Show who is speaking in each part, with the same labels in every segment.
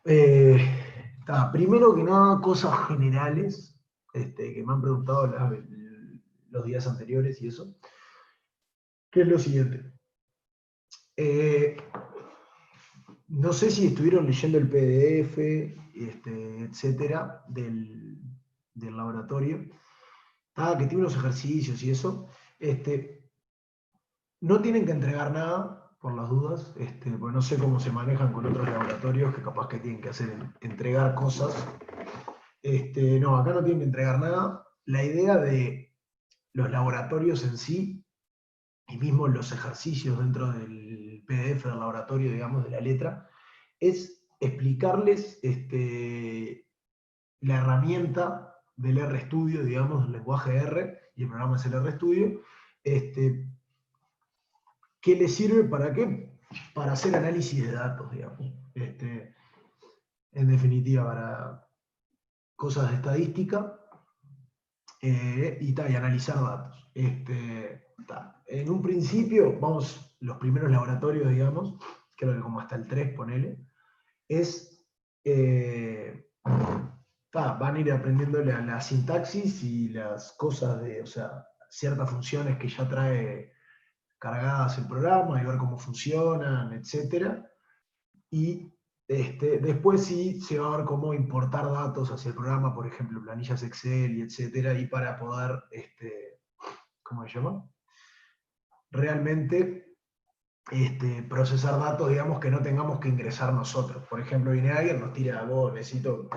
Speaker 1: Primero que nada, cosas generales que me han preguntado los días anteriores y eso, que es lo siguiente. No sé si estuvieron leyendo el PDF, etcétera, del laboratorio, que tiene unos ejercicios y eso. No tienen que entregar nada, por las dudas, porque no sé cómo se manejan con otros laboratorios que capaz que tienen que hacer entregar cosas. No, acá no tienen que entregar nada. La idea de los laboratorios en sí, y mismo los ejercicios dentro del PDF del laboratorio, digamos, de la letra, es explicarles la herramienta del RStudio, digamos, el lenguaje R, y el programa es el RStudio, que les sirve para qué? Para hacer análisis de datos, digamos. En definitiva, para cosas de estadística y analizar datos. En un principio, vamos, los primeros laboratorios, digamos, creo que como hasta el 3, ponele, es, van a ir aprendiendo la sintaxis y las cosas de, o sea, ciertas funciones que ya trae cargadas el programa y ver cómo funcionan, etc. Y después sí se va a ver cómo importar datos hacia el programa, por ejemplo, planillas Excel y etcétera, y para poder, ¿cómo se llama? Realmente procesar datos, digamos, que no tengamos que ingresar nosotros. Por ejemplo, viene alguien, nos tira, vos, necesito,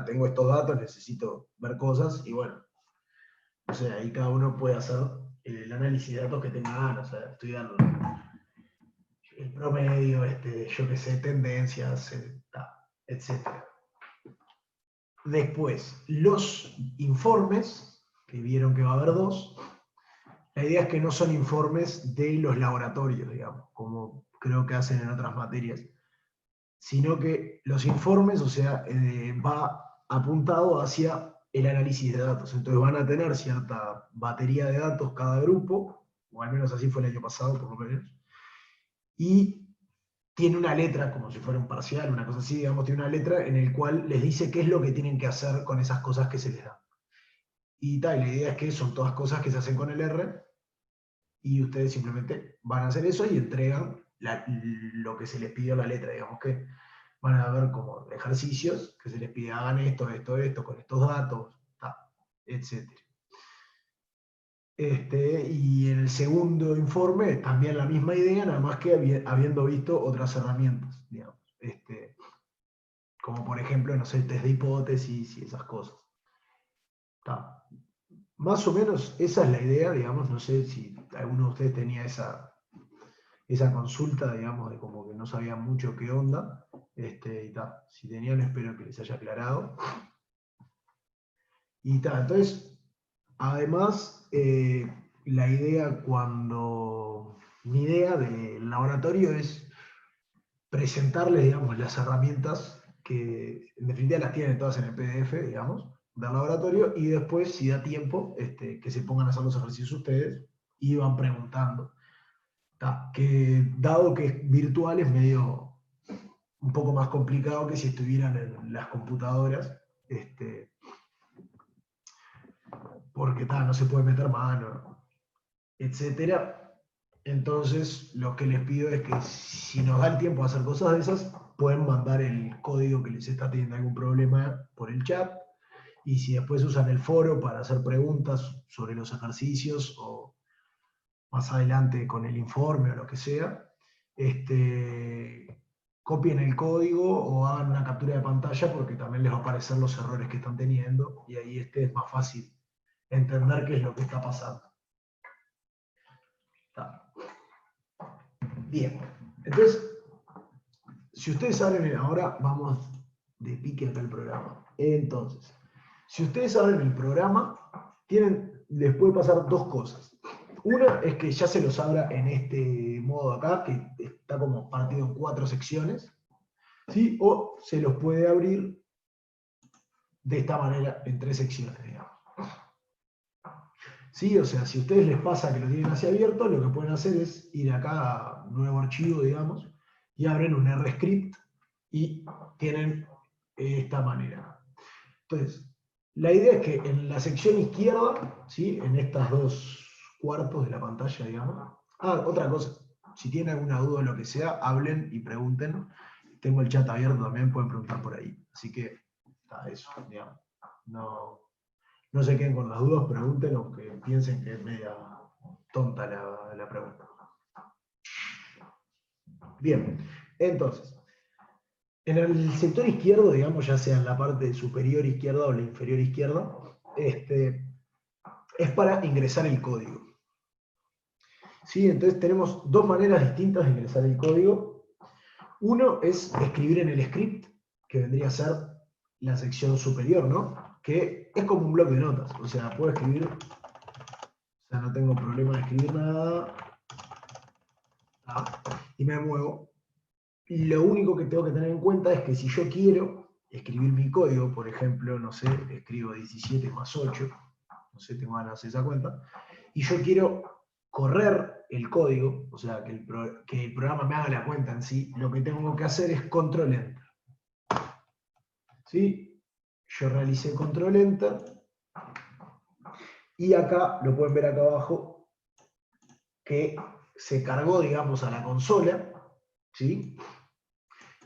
Speaker 1: tengo estos datos, necesito ver cosas, y bueno, o sea, ahí cada uno puede hacer el análisis de datos que tenga ganas, o sea, estudiar el promedio, yo qué sé, tendencias, etcétera. Después, los informes, que vieron que va a haber dos, la idea es que no son informes de los laboratorios, digamos, como creo que hacen en otras materias, sino que los informes, o sea, va apuntado hacia el análisis de datos. Entonces van a tener cierta batería de datos cada grupo, o al menos así fue el año pasado, por lo menos, y tiene una letra, como si fuera un parcial, una cosa así, digamos, tiene una letra en el cual les dice qué es lo que tienen que hacer con esas cosas que se les dan. Y la idea es que son todas cosas que se hacen con el R, y ustedes simplemente van a hacer eso y entregan lo que se les pidió la letra, digamos que van a ver como ejercicios que se les pide, hagan esto, esto, esto, con estos datos, etc. Y en el segundo informe también la misma idea, nada más que habiendo visto otras herramientas, digamos. Como por ejemplo, no sé, test de hipótesis y esas cosas. Está. Más o menos esa es la idea, digamos, no sé si alguno de ustedes tenía esa consulta, digamos, de como que no sabían mucho qué onda, y si tenían, espero que les haya aclarado. Y entonces, además, mi idea del laboratorio es presentarles, digamos, las herramientas que en definitiva las tienen todas en el PDF, digamos, del laboratorio, y después, si da tiempo, que se pongan a hacer los ejercicios ustedes y van preguntando. Que dado que es virtual es medio un poco más complicado que si estuvieran en las computadoras, porque no se puede meter mano, etcétera. Entonces, lo que les pido es que si nos da el tiempo de hacer cosas de esas, pueden mandar el código que les está teniendo algún problema por el chat, y si después usan el foro para hacer preguntas sobre los ejercicios o más adelante con el informe o lo que sea, copien el código o hagan una captura de pantalla porque también les va a aparecer los errores que están teniendo y ahí es más fácil entender qué es lo que está pasando. Está. Bien, entonces, si ustedes abren, ahora vamos de pique acá el programa. Entonces, si ustedes abren el programa, les puede pasar dos cosas. Una es que ya se los abra en este modo acá, que está como partido en 4 secciones, ¿sí? O se los puede abrir de esta manera en 3 secciones, digamos. ¿Sí? O sea, si a ustedes les pasa que lo tienen así abierto, lo que pueden hacer es ir acá a nuevo archivo, digamos, y abren un RScript y tienen esta manera. Entonces, la idea es que en la sección izquierda, ¿sí? En estas 2/4 de la pantalla, digamos. Otra cosa, si tienen alguna duda o lo que sea, hablen y pregunten. Tengo el chat abierto también, pueden preguntar por ahí. Así que, está eso, digamos. No se queden con las dudas, pregunten, aunque piensen que es media tonta la pregunta. Bien, entonces, en el sector izquierdo, digamos, ya sea en la parte superior izquierda o la inferior izquierda, es para ingresar el código. ¿Sí? Entonces tenemos dos maneras distintas de ingresar el código. Uno es escribir en el script, que vendría a ser la sección superior, ¿no? Que es como un bloc de notas. O sea, puedo escribir, o sea, no tengo problema de escribir nada. Y me muevo. Lo único que tengo que tener en cuenta es que si yo quiero escribir mi código, por ejemplo, no sé, escribo 17 más 8, no sé, tengo ganas de hacer esa cuenta, y yo quiero correr el código, o sea, que el programa me haga la cuenta en sí, lo que tengo que hacer es control enter. ¿Sí? Yo realicé control enter, y acá, lo pueden ver acá abajo, que se cargó, digamos, a la consola, ¿sí?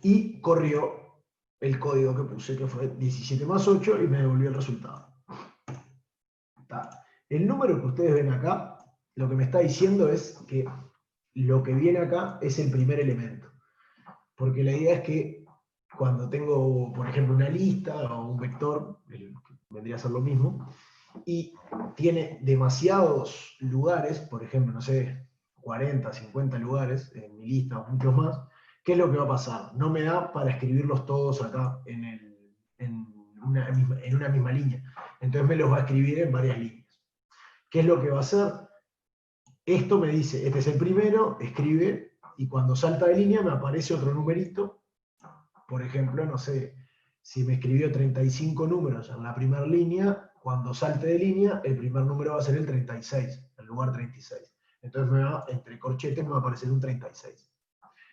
Speaker 1: Y corrió el código que puse, que fue 17 más 8, y me devolvió el resultado. El número que ustedes ven acá, lo que me está diciendo es que lo que viene acá es el primer elemento. Porque la idea es que cuando tengo, por ejemplo, una lista o un vector, vendría a ser lo mismo, y tiene demasiados lugares, por ejemplo, no sé, 40, 50 lugares en mi lista o muchos más, ¿qué es lo que va a pasar? No me da para escribirlos todos acá en una misma línea. Entonces me los va a escribir en varias líneas. ¿Qué es lo que va a hacer? Esto me dice, este es el primero, escribe, y cuando salta de línea me aparece otro numerito. Por ejemplo, no sé, si me escribió 35 números en la primera línea, cuando salte de línea, el primer número va a ser el 36, el lugar 36. Entonces entre corchetes me va a aparecer un 36.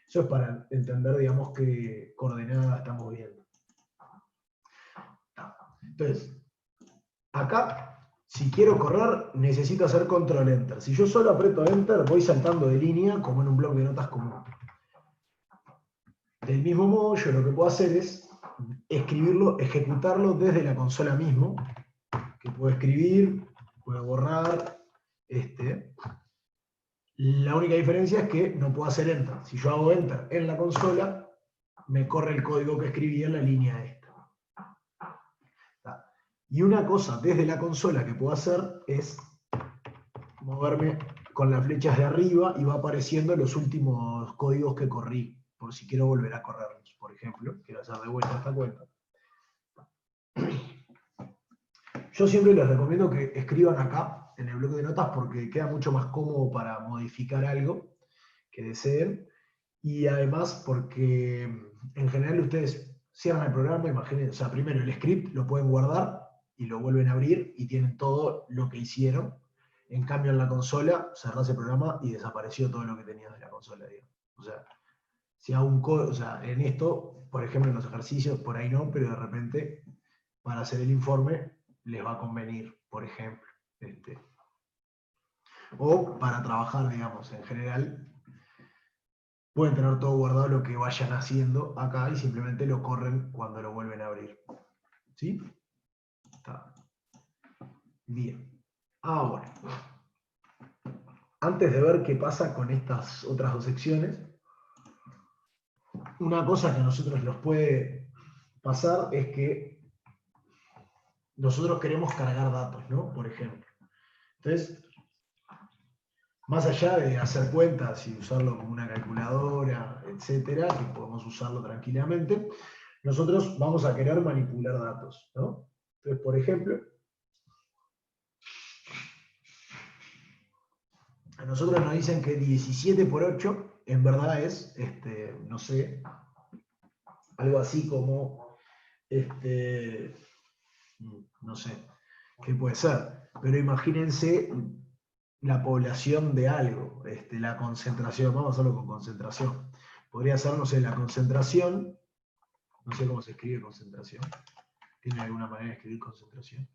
Speaker 1: Eso es para entender, digamos, qué coordenada estamos viendo. Entonces, acá, si quiero correr, necesito hacer control enter. Si yo solo aprieto enter, voy saltando de línea como en un bloc de notas común. Del mismo modo, yo lo que puedo hacer es escribirlo, ejecutarlo desde la consola mismo, que puedo escribir, puedo borrar. La única diferencia es que no puedo hacer enter. Si yo hago enter en la consola, me corre el código que escribí en la línea esta. Y una cosa desde la consola que puedo hacer es moverme con las flechas de arriba y va apareciendo los últimos códigos que corrí, por si quiero volver a correrlos. Por ejemplo, quiero hacer de vuelta esta cuenta. Yo siempre les recomiendo que escriban acá, en el bloque de notas, porque queda mucho más cómodo para modificar algo que deseen. Y además porque en general ustedes cierran el programa, imaginen, o sea, primero el script lo pueden guardar y lo vuelven a abrir y tienen todo lo que hicieron. En cambio en la consola cerrás el programa y desapareció todo lo que tenías de la consola, digamos. O sea, si hago un código, o sea, en esto, por ejemplo, en los ejercicios, por ahí no, pero de repente, para hacer el informe, les va a convenir, por ejemplo. O para trabajar, digamos, en general, pueden tener todo guardado lo que vayan haciendo acá y simplemente lo corren cuando lo vuelven a abrir. ¿Sí? Está. Bien. Ahora, antes de ver qué pasa con estas otras dos secciones, una cosa que a nosotros nos puede pasar es que nosotros queremos cargar datos, ¿no? Por ejemplo. Entonces, más allá de hacer cuentas y usarlo como una calculadora, etcétera, que podemos usarlo tranquilamente, nosotros vamos a querer manipular datos, ¿no? Entonces, por ejemplo, a nosotros nos dicen que 17 por 8 en verdad es, no sé, algo así como, no sé, qué puede ser. Pero imagínense la población de algo, la concentración, vamos a hacerlo con concentración. Podría ser, no sé, la concentración No sé cómo se escribe concentración. ¿Tiene alguna manera de escribir concentración?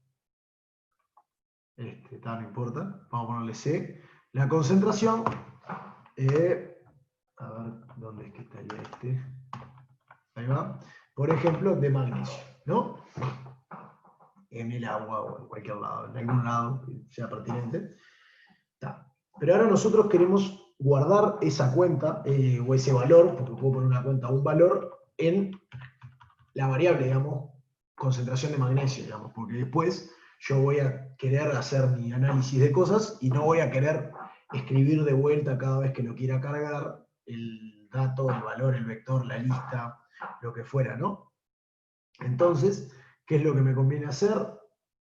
Speaker 1: No importa. Vamos a ponerle C. La concentración, a ver, ¿dónde es que estaría este? Ahí va. Por ejemplo, de magnesio, ¿no? En el agua o en cualquier lado, en algún lado que sea pertinente. Está. Pero ahora nosotros queremos guardar esa cuenta o ese valor, porque puedo poner una cuenta o un valor, en la variable, digamos, concentración de magnesio, digamos, porque después yo voy a querer hacer mi análisis de cosas y no voy a querer escribir de vuelta cada vez que lo quiera cargar el dato, el valor, el vector, la lista, lo que fuera, ¿no? Entonces, ¿qué es lo que me conviene hacer?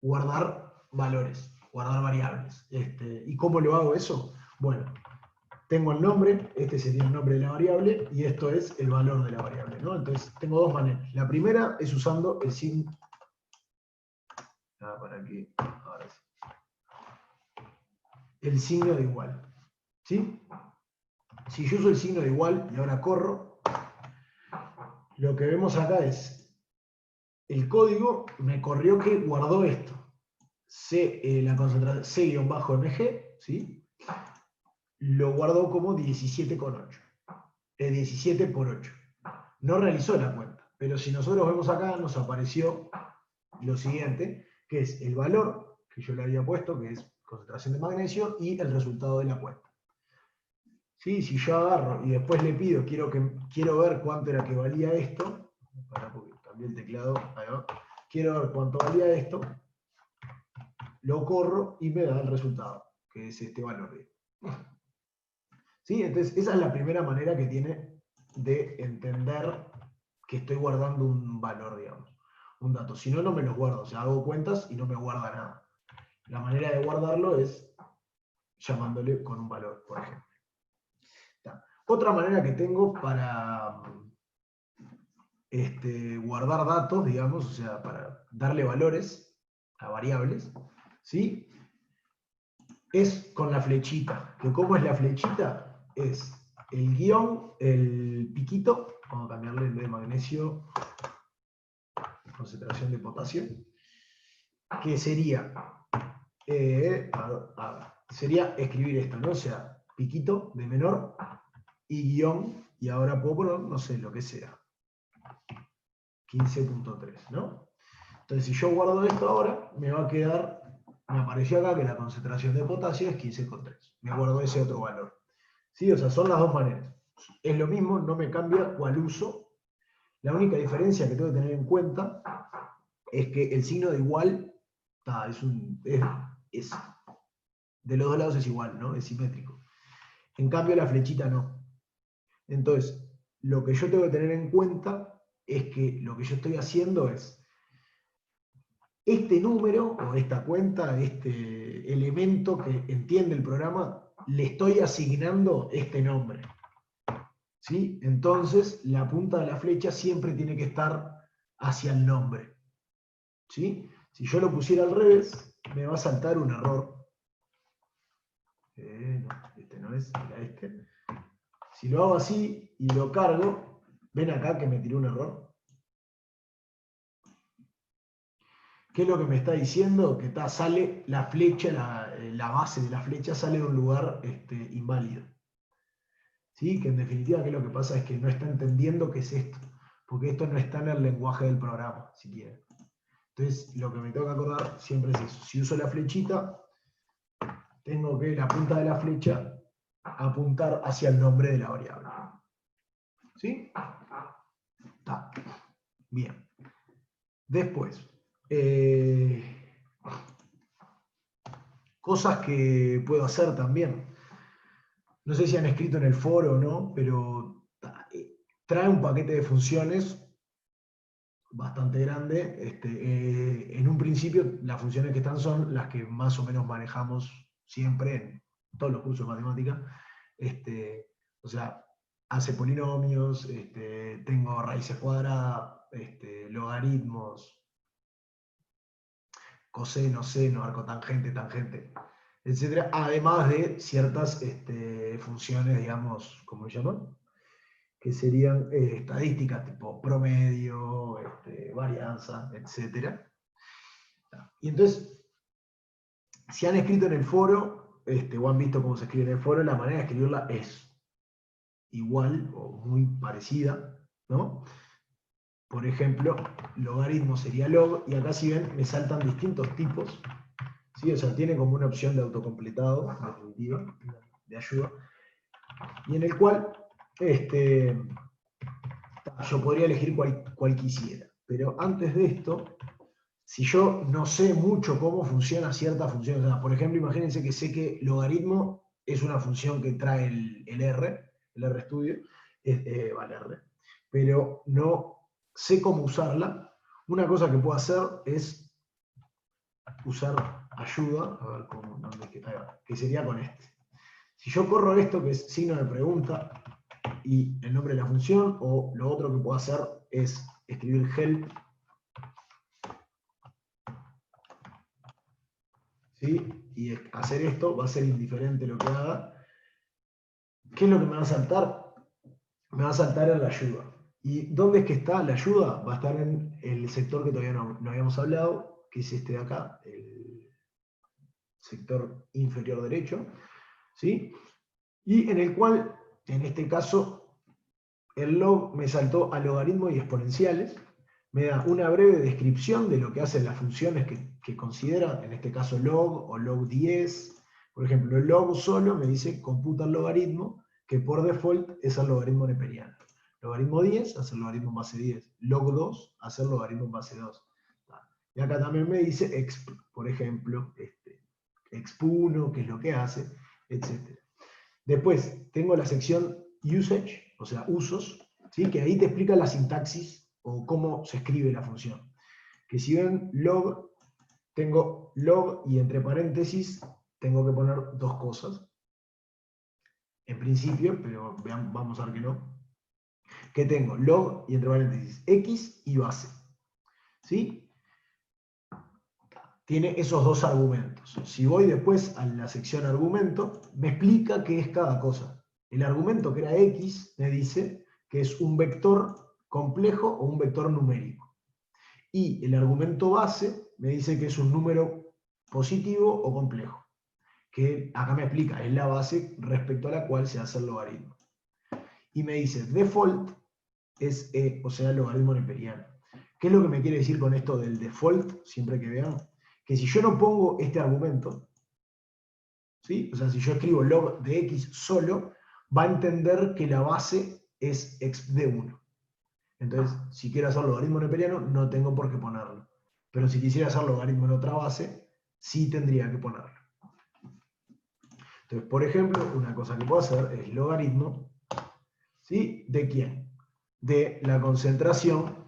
Speaker 1: Guardar valores, guardar variables. ¿Y cómo lo hago eso? Bueno, tengo el nombre, este sería el nombre de la variable, y esto es el valor de la variable, ¿no? Entonces, tengo dos maneras. La primera es usando el signo. Para aquí, ahora sí. El signo de igual. ¿Sí? Si yo uso el signo de igual y ahora corro, lo que vemos acá es el código me corrió que guardó esto. La concentración C-MG, ¿sí? Lo guardó como 17,8. 17 por 8. No realizó la cuenta. Pero si nosotros vemos acá, nos apareció lo siguiente, que es el valor que yo le había puesto, que es concentración de magnesio, y el resultado de la cuenta. ¿Sí? Si yo agarro y después le pido, quiero ver cuánto era que valía esto, porque cambié el teclado, ahí va. Quiero ver cuánto valía esto, lo corro y me da el resultado, que es este valor. ¿Sí? Entonces, esa es la primera manera que tiene de entender que estoy guardando un valor, digamos, un dato. Si no, no me los guardo. O sea, hago cuentas y no me guarda nada. La manera de guardarlo es llamándole con un valor, por ejemplo. Otra manera que tengo para guardar datos, digamos, o sea, para darle valores a variables, ¿sí? Es con la flechita. ¿Que cómo es la flechita? Es el guión, el piquito, vamos a cambiarle en vez de magnesio, concentración de potasio, que sería, sería escribir esto, ¿no? O sea, piquito de menor y guión, y ahora puedo poner, no sé, lo que sea, 15.3, ¿no? Entonces, si yo guardo esto ahora, me va a quedar, me apareció acá que la concentración de potasio es 15,3. Me guardo ese otro valor. ¿Sí? O sea, son las dos maneras. Es lo mismo, no me cambia cuál uso. La única diferencia que tengo que tener en cuenta es que el signo de igual es de los dos lados es igual, ¿no? Es simétrico. En cambio, la flechita no. Entonces, lo que yo tengo que tener en cuenta es que lo que yo estoy haciendo es este número o esta cuenta, este elemento que entiende el programa, le estoy asignando este nombre. ¿Sí? Entonces, la punta de la flecha siempre tiene que estar hacia el nombre. ¿Sí? Si yo lo pusiera al revés, me va a saltar un error. No, este no es, era este. Si lo hago así y lo cargo, ven acá que me tiró un error. ¿Qué es lo que me está diciendo? Que sale la flecha, la base de la flecha sale de un lugar inválido. ¿Sí? Que en definitiva, ¿qué es lo que pasa? Es que no está entendiendo qué es esto. Porque esto no está en el lenguaje del programa, si quieren. Entonces, lo que me tengo que acordar siempre es eso. Si uso la flechita, tengo que la punta de la flecha apuntar hacia el nombre de la variable. ¿Sí? Está. Bien. Después, cosas que puedo hacer también. No sé si han escrito en el foro o no, pero trae un paquete de funciones bastante grande. En un principio, las funciones que están son las que más o menos manejamos siempre en todos los cursos de matemática. O sea, hace polinomios, tengo raíces cuadradas, logaritmos, coseno, seno, arcotangente, tangente, etc. Además de ciertas funciones, digamos, ¿cómo se llaman? que serían estadísticas tipo promedio, varianza, etc. Y entonces, si han escrito en el foro, o han visto cómo se escribe en el foro, la manera de escribirla es igual o muy parecida, ¿no? Por ejemplo, logaritmo sería log, y acá si ven, me saltan distintos tipos, ¿sí? O sea, tiene como una opción de autocompletado, en definitiva, de ayuda, y en el cual yo podría elegir cual quisiera. Pero antes de esto, si yo no sé mucho cómo funciona cierta función, o sea, por ejemplo, imagínense que sé que logaritmo es una función que trae el R estudio, vale R, pero no sé cómo usarla, una cosa que puedo hacer es usar ayuda, a ver cómo, ahí va, que sería con este. Si yo corro esto, que es signo de pregunta, y el nombre de la función, o lo otro que puedo hacer es escribir help, ¿sí? Y hacer esto va a ser indiferente lo que haga. ¿Qué es lo que me va a saltar? Me va a saltar en la ayuda. ¿Y dónde es que está la ayuda? Va a estar en el sector que todavía no habíamos hablado, que es este de acá, el sector inferior derecho, ¿sí? Y en el cual, en este caso, el log me saltó a logaritmos y exponenciales, me da una breve descripción de lo que hacen las funciones que considera, en este caso log o log 10. Por ejemplo, log solo me dice computa el logaritmo, que por default es el logaritmo neperiano. Logaritmo 10 hace el logaritmo en base 10. Log 2 hace el logaritmo en base 2. Y acá también me dice exp, por ejemplo, exp1, qué es lo que hace, etc. Después tengo la sección usage, o sea, usos, ¿sí? Que ahí te explica la sintaxis o cómo se escribe la función. Que si ven log, tengo log y entre paréntesis tengo que poner dos cosas. En principio, pero vean, vamos a ver que no. Que tengo log y entre paréntesis x y base. ¿Sí? Tiene esos dos argumentos. Si voy después a la sección argumento, me explica qué es cada cosa. El argumento que era x me dice que es un vector complejo o un vector numérico. Y el argumento base me dice que es un número positivo o complejo. Que acá me explica, es la base respecto a la cual se hace el logaritmo. Y me dice, default es E, o sea, el logaritmo neperiano. ¿Qué es lo que me quiere decir con esto del default? Siempre que vean, que si yo no pongo este argumento, ¿sí? O sea, si yo escribo log de x solo, va a entender que la base es x de 1. Entonces, si quiero hacer logaritmo neperiano, no tengo por qué ponerlo. Pero si quisiera hacer logaritmo en otra base, sí tendría que ponerlo. Entonces, por ejemplo, una cosa que puedo hacer es logaritmo, ¿sí? ¿De quién? De la concentración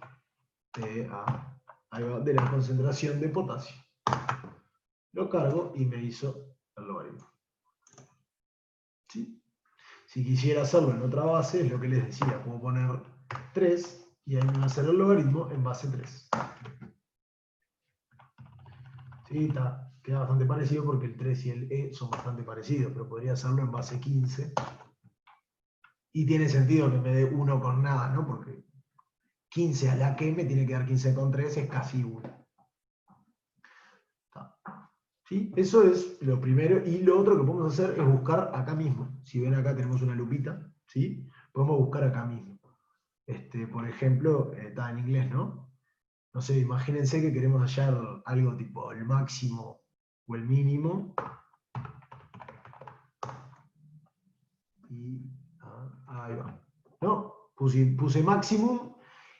Speaker 1: de la concentración de potasio. Lo cargo y me hizo el logaritmo. ¿Sí? Si quisiera hacerlo en otra base, es lo que les decía, puedo poner 3 y ahí me va a hacer el logaritmo en base 3. Sí, queda bastante parecido porque el 3 y el E son bastante parecidos, pero podría hacerlo en base 15. Y tiene sentido que me dé 1 con nada, ¿no? Porque 15 a la que me tiene que dar 15 con 3 es casi 1. ¿Sí? Eso es lo primero. Y lo otro que podemos hacer es buscar acá mismo. Si ven acá tenemos una lupita, ¿sí? Podemos buscar acá mismo. Por ejemplo, está en inglés, ¿no? No sé, imagínense que queremos hallar algo tipo el máximo o el mínimo. Y ahí va. ¿No? Puse maximum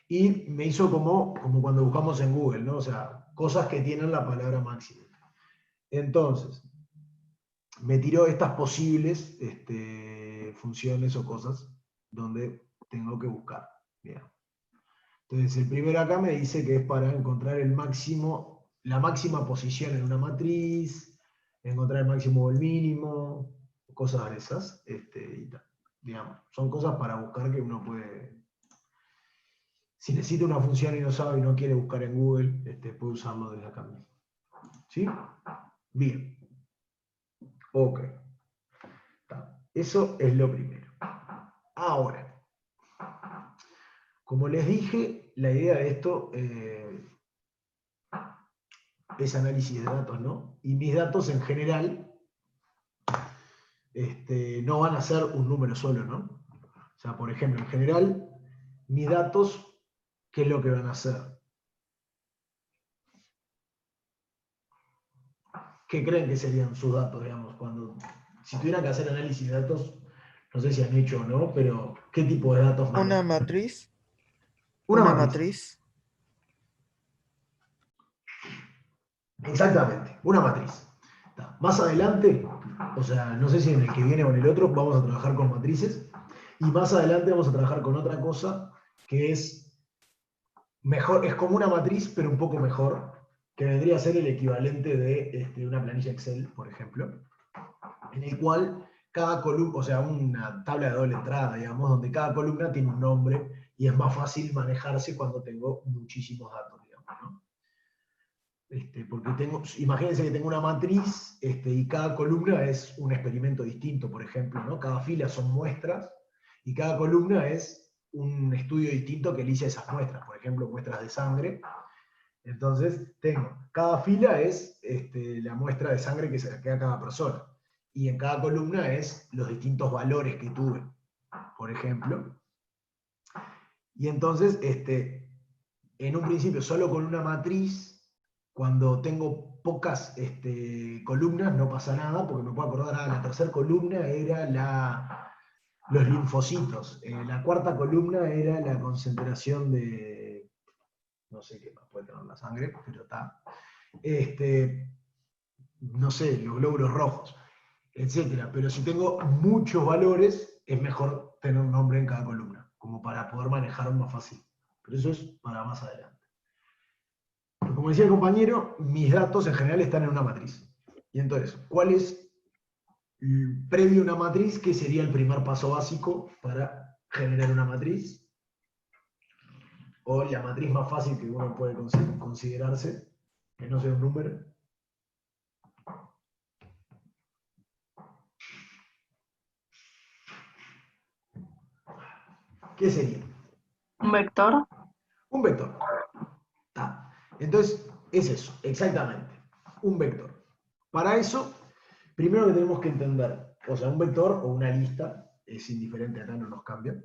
Speaker 1: y me hizo como cuando buscamos en Google, ¿no? O sea, cosas que tienen la palabra máximo. Entonces, me tiró estas posibles funciones o cosas donde tengo que buscar. Bien. Entonces, el primero acá me dice que es para encontrar el máximo, la máxima posición en una matriz, encontrar el máximo o el mínimo, cosas de esas. Y tal. Digamos, son cosas para buscar que uno puede. Si necesita una función y no sabe y no quiere buscar en Google, puede usarlo desde acá mismo. ¿Sí? Bien. Ok. Eso es lo primero. Ahora, Como les dije, la idea de esto es análisis de datos, ¿no? Y mis datos en general no van a ser un número solo, ¿no? O sea, por ejemplo, en general, mis datos, ¿qué es lo que van a hacer? ¿Qué creen que serían sus datos, digamos? Si tuvieran que hacer análisis de datos, no sé si han hecho o no, pero ¿qué tipo de datos
Speaker 2: Una
Speaker 1: manejan?
Speaker 2: matriz.
Speaker 1: Una
Speaker 2: Una
Speaker 1: matriz.
Speaker 2: matriz.
Speaker 1: Exactamente, una matriz. Más adelante, o sea, no sé si en el que viene o en el otro, vamos a trabajar con matrices. Y más adelante vamos a trabajar con otra cosa que es mejor, es como una matriz, pero un poco mejor, que vendría a ser el equivalente de una planilla Excel, por ejemplo, en el cual cada columna, o sea, una tabla de doble entrada, digamos, donde cada columna tiene un nombre y es más fácil manejarse cuando tengo muchísimos datos, digamos, ¿no? Porque imagínense que tengo una matriz y cada columna es un experimento distinto, por ejemplo, ¿no? Cada fila son muestras y cada columna es un estudio distinto que elige esas muestras, por ejemplo, muestras de sangre. Entonces, cada fila es la muestra de sangre que se le queda a cada persona. Y en cada columna es los distintos valores que tuve, por ejemplo. Y entonces, en un principio, solo con una matriz, cuando tengo pocas columnas, no pasa nada, porque me puedo acordar, la tercera columna era los linfocitos, la cuarta columna era la concentración de, no sé qué más puede tener la sangre, pero está, no sé, los glóbulos rojos, etcétera. Pero si tengo muchos valores, es mejor tener un nombre en cada columna, como para poder manejar más fácil. Pero eso es para más adelante. Pero como decía el compañero, mis datos en general están en una matriz. Y entonces, ¿cuál es previo a una matriz? ¿Qué sería el primer paso básico para generar una matriz? O la matriz más fácil que uno puede considerarse, que no sea un número. ¿Qué sería?
Speaker 3: ¿Un vector?
Speaker 1: Un vector. Ta. Entonces, es eso, exactamente. Un vector. Para eso, primero que tenemos que entender, o sea, un vector o una lista, es indiferente, acá no nos cambia.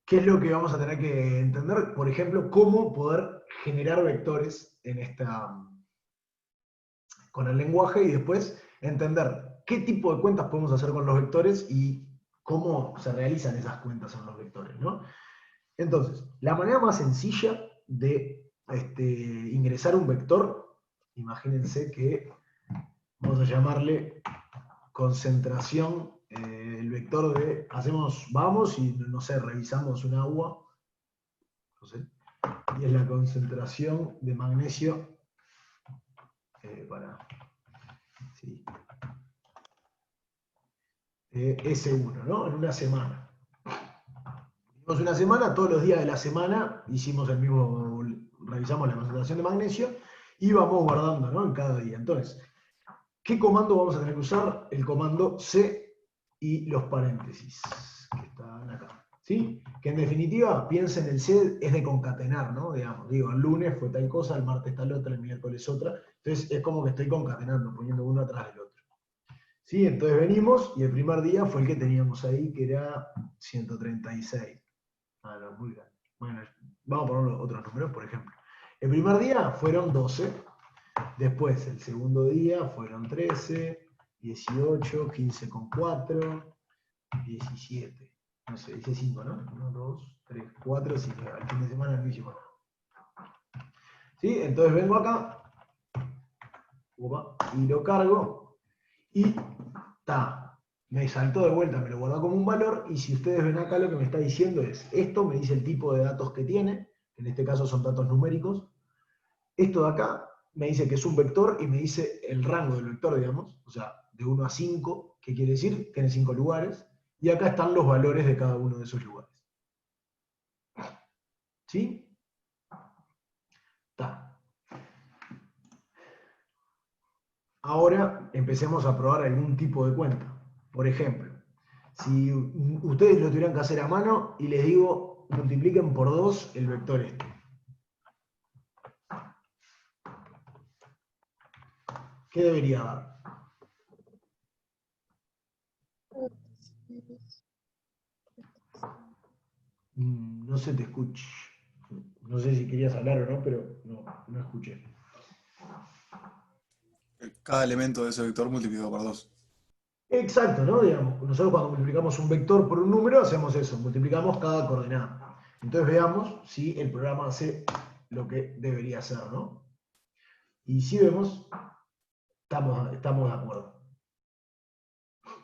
Speaker 1: ¿Qué es lo que vamos a tener que entender? Por ejemplo, cómo poder generar vectores con el lenguaje y después entender qué tipo de cuentas podemos hacer con los vectores y cómo se realizan esas cuentas en los vectores, ¿no? Entonces, la manera más sencilla de ingresar un vector, imagínense que vamos a llamarle concentración, el vector vamos y no sé, revisamos un agua, no sé, y es la concentración de magnesio sí, S1, ¿no? En una semana. Hicimos una semana, todos los días de la semana hicimos revisamos la concentración de magnesio y vamos guardando, ¿no? En cada día. Entonces, ¿qué comando vamos a tener que usar? El comando C y los paréntesis, que están acá. ¿Sí? Que en definitiva, piensen, el C es de concatenar, ¿no? Digamos, digo, el lunes fue tal cosa, el martes tal otra, el miércoles otra. Entonces, es como que estoy concatenando, poniendo uno atrás del otro. ¿Sí? Entonces venimos y el primer día fue el que teníamos ahí, que era 136. Ah, no, muy grande. Bueno, vamos a poner otros números, por ejemplo. El primer día fueron 12. Después, el segundo día fueron 13, 18, 15,4, 17. No sé, hice 5, ¿no? 1, 2, 3, 4, 5. Al fin de semana no hicimos nada. ¿Sí? Entonces vengo acá y lo cargo y me saltó de vuelta, me lo guardó como un valor y si ustedes ven acá lo que me está diciendo es, esto me dice el tipo de datos que tiene, en este caso son datos numéricos, esto de acá me dice que es un vector y me dice el rango del vector, digamos, o sea, de 1 a 5, ¿qué quiere decir? Tiene 5 lugares, y acá están los valores de cada uno de esos lugares. ¿Sí? Está. Ahora empecemos a probar algún tipo de cuenta. Por ejemplo, Si ustedes lo tuvieran que hacer a mano y les digo, multipliquen por 2 el vector este. ¿Qué debería dar? No se te escucha. No sé si querías hablar o no, pero no escuché.
Speaker 2: Cada elemento de ese vector multiplicado por 2.
Speaker 1: Exacto, ¿no? Digamos, nosotros cuando multiplicamos un vector por un número hacemos eso, multiplicamos cada coordenada. Entonces veamos si el programa hace lo que debería hacer, ¿no? Y si vemos, estamos de acuerdo.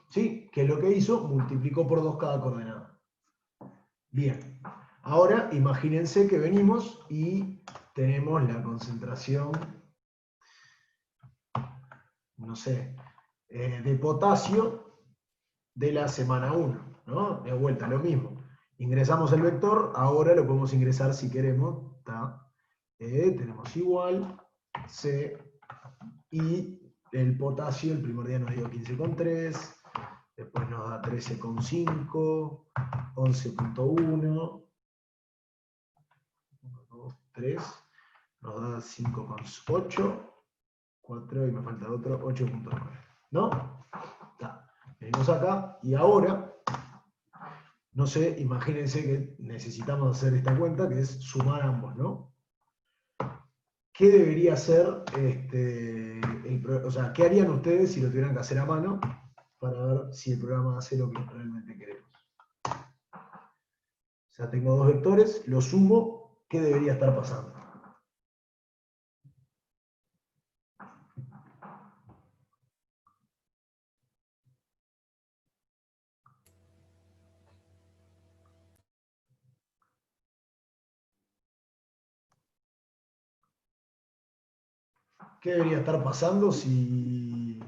Speaker 1: ¿Sí? Que lo que hizo, multiplicó por 2 cada coordenada. Bien. Ahora imagínense que venimos y tenemos la concentración, no sé, de potasio de la semana 1, ¿no? De vuelta, lo mismo. Ingresamos el vector, ahora lo podemos ingresar si queremos. Tenemos igual, C, y el potasio, el primer día nos dio 15,3, después nos da 13,5, 11,1, 1, 2, 3, nos da 5,8, 4 y me falta otro, 8,9. ¿No? Está. Venimos acá y ahora, no sé, imagínense que necesitamos hacer esta cuenta que es sumar ambos, ¿no? ¿Qué debería ser, o sea, qué harían ustedes si lo tuvieran que hacer a mano para ver si el programa hace lo que realmente queremos? O sea, tengo dos vectores, los sumo, ¿qué debería estar pasando? ¿Qué debería estar pasando si...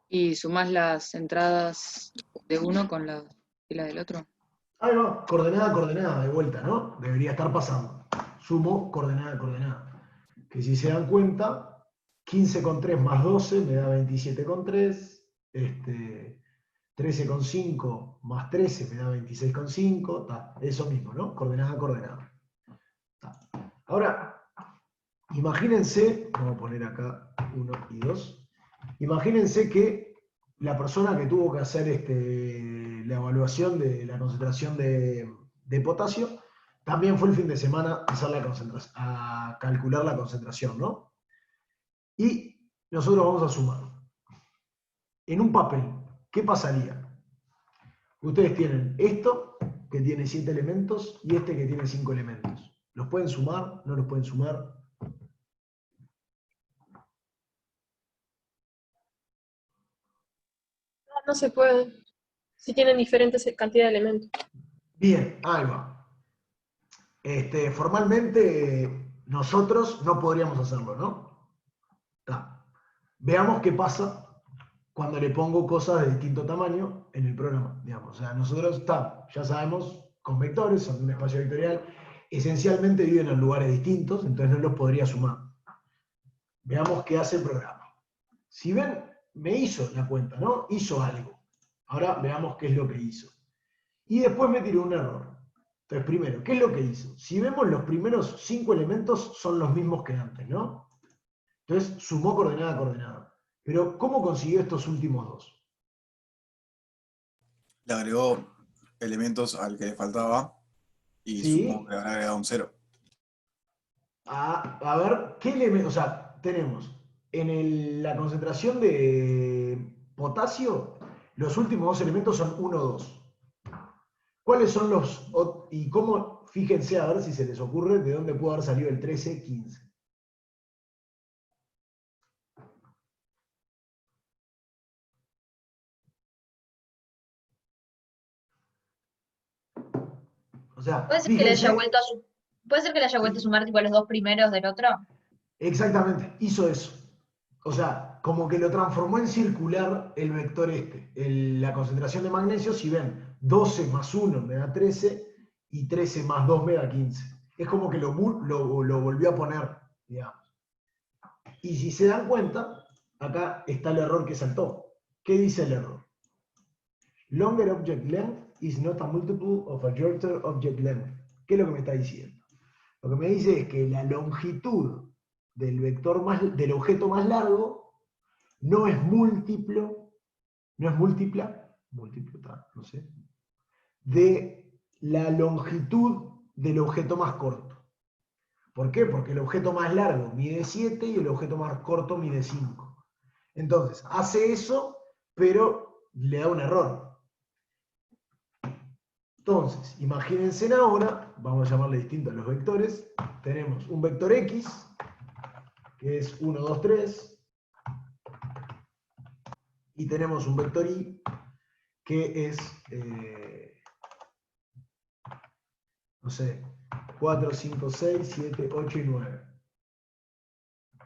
Speaker 4: Y sumás las entradas de uno con la fila del otro.
Speaker 1: Ahí va, coordenada, coordenada, de vuelta, ¿no? Debería estar pasando. Sumo, coordenada, coordenada. Que si se dan cuenta, 15,3 más 12 me da 27,3. 13,5 más 13 me da 26,5. Eso mismo, ¿no? Coordenada, coordenada. Ahora, imagínense, vamos a poner acá 1 y 2. Imagínense que la persona que tuvo que hacer la evaluación de la concentración de potasio también fue el fin de semana a, hacer a calcular la concentración, ¿no? Y nosotros vamos a sumar. En un papel, ¿qué pasaría? Ustedes tienen esto, que tiene 7 elementos, y este que tiene 5 elementos. ¿Los pueden sumar? ¿No los pueden sumar?
Speaker 5: No se puede. Si tienen diferentes cantidades de elementos.
Speaker 1: Bien, ahí va. Formalmente nosotros no podríamos hacerlo, ¿no? Veamos qué pasa cuando le pongo cosas de distinto tamaño en el programa, digamos. O sea, nosotros ya sabemos, con vectores, son de un espacio vectorial, esencialmente viven en lugares distintos, entonces no los podría sumar. Veamos qué hace el programa. Si ven, me hizo la cuenta, ¿no? Hizo algo. Ahora veamos qué es lo que hizo. Y después me tiró un error. Entonces, primero, ¿qué es lo que hizo? Si vemos, los primeros 5 elementos son los mismos que antes, ¿no? Entonces, sumó coordenada, coordenada. Pero, ¿cómo consiguió estos últimos dos?
Speaker 2: Le agregó elementos al que le faltaba y
Speaker 1: ¿Sí?
Speaker 2: supongo que le habrá agregado un 0.
Speaker 1: A ver, ¿qué elementos? O sea, tenemos en la concentración de potasio, los últimos dos elementos son 1, 2. ¿Cuáles son los... y cómo, fíjense a ver si se les ocurre de dónde pudo haber salido el 13, 15? O sea,
Speaker 6: ¿Puede ser que le haya
Speaker 1: fíjense,
Speaker 6: vuelto ¿puede ser que le haya vuelto a sumar tipo los dos primeros del otro?
Speaker 1: exactamente, hizo eso. O sea, como que lo transformó en circular el vector la concentración de magnesio, si ven, 12 más 1 me da 13 y 13 más 2 me da 15. Es como que lo volvió a poner, digamos. Y si se dan cuenta, acá está el error que saltó. ¿Qué dice el error? Longer object length is not a multiple of a shorter object length. ¿Qué es lo que me está diciendo? Lo que me dice es que la longitud del vector del objeto más largo no es múltipla, no sé, de la longitud del objeto más corto. ¿Por qué? Porque el objeto más largo mide 7 y el objeto más corto mide 5. Entonces, hace eso, pero le da un error. Entonces, imagínense ahora, vamos a llamarle distinto a los vectores, tenemos un vector X, que es 1, 2, 3, y tenemos un vector Y, que es, no sé, 4, 5, 6, 7, 8 y 9.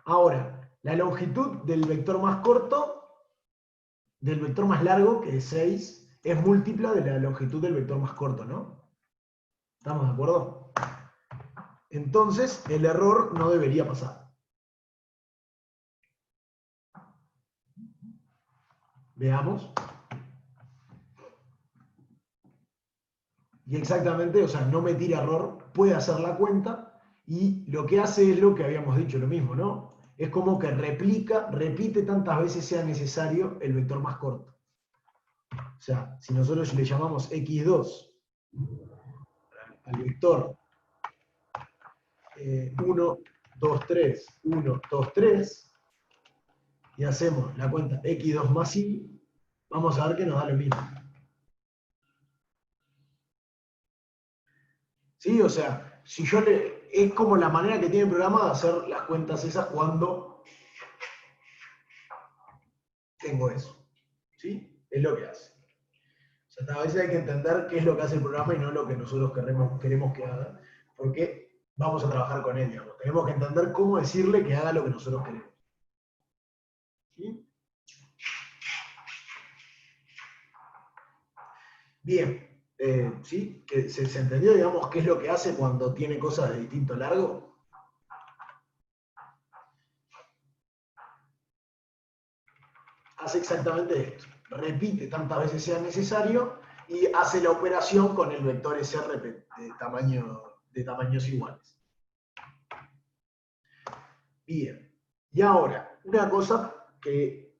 Speaker 1: Ahora, la longitud del vector más corto, del vector más largo, que es 6, es múltipla de la longitud del vector más corto, ¿no? ¿Estamos de acuerdo? Entonces, el error no debería pasar. Veamos. Y exactamente, o sea, no me tira error, puede hacer la cuenta, y lo que hace es lo que habíamos dicho, lo mismo, ¿no? Es como que repite tantas veces sea necesario el vector más corto. O sea, si nosotros le llamamos x2 al vector 1, 2, 3, 1, 2, 3, y hacemos la cuenta x2 más y, vamos a ver que nos da lo mismo. ¿Sí? O sea, si yo es como la manera que tiene el programa de hacer las cuentas esas cuando tengo eso. ¿Sí? Es lo que hace. O sea, a veces hay que entender qué es lo que hace el programa y no lo que nosotros queremos que haga, porque vamos a trabajar con él, digamos. Tenemos que entender cómo decirle que haga lo que nosotros queremos. ¿Sí? Bien. ¿Sí? ¿Que se entendió, digamos, qué es lo que hace cuando tiene cosas de distinto largo? Hace exactamente esto. Repite tantas veces sea necesario y hace la operación con el vector SR de tamaños iguales. Bien. Y ahora, una cosa que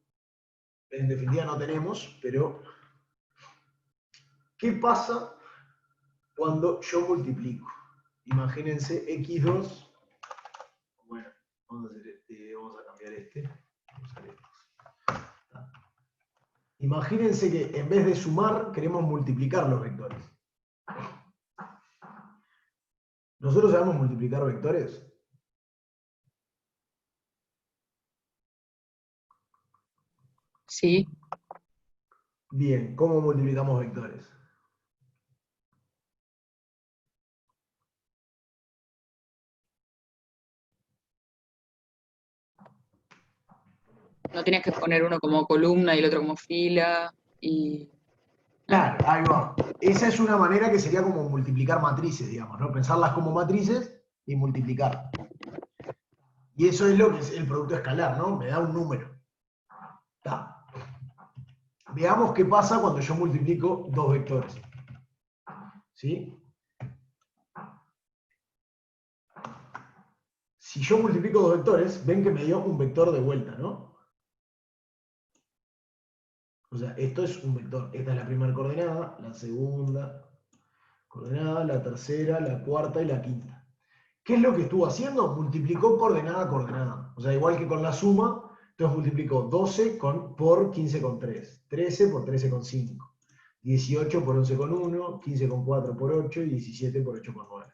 Speaker 1: en definitiva no tenemos, pero ¿qué pasa cuando yo multiplico? Imagínense x2, bueno, vamos a cambiar este, vamos a hacer esto. Imagínense que en vez de sumar, queremos multiplicar los vectores. ¿Nosotros sabemos multiplicar vectores?
Speaker 4: Sí.
Speaker 1: Bien, ¿cómo multiplicamos vectores?
Speaker 4: No tienes que poner uno como columna y el otro como fila. Y
Speaker 1: Claro, ahí va. Esa es una manera que sería como multiplicar matrices, digamos, ¿no? Pensarlas como matrices y multiplicar. Y eso es lo que es el producto escalar, ¿no? Me da un número. Está. Veamos qué pasa cuando yo multiplico dos vectores. ¿Sí? Si yo multiplico dos vectores, ven que me dio un vector de vuelta, ¿no? O sea, esto es un vector. Esta es la primera coordenada, la segunda coordenada, la tercera, la cuarta y la quinta. ¿Qué es lo que estuvo haciendo? Multiplicó coordenada a coordenada. O sea, igual que con la suma, entonces multiplicó 12 por 15 con 3, 13 por 13 con 5, 18 por 11 con 1, 15 con 4 por 8 y 17 por 8 con 9.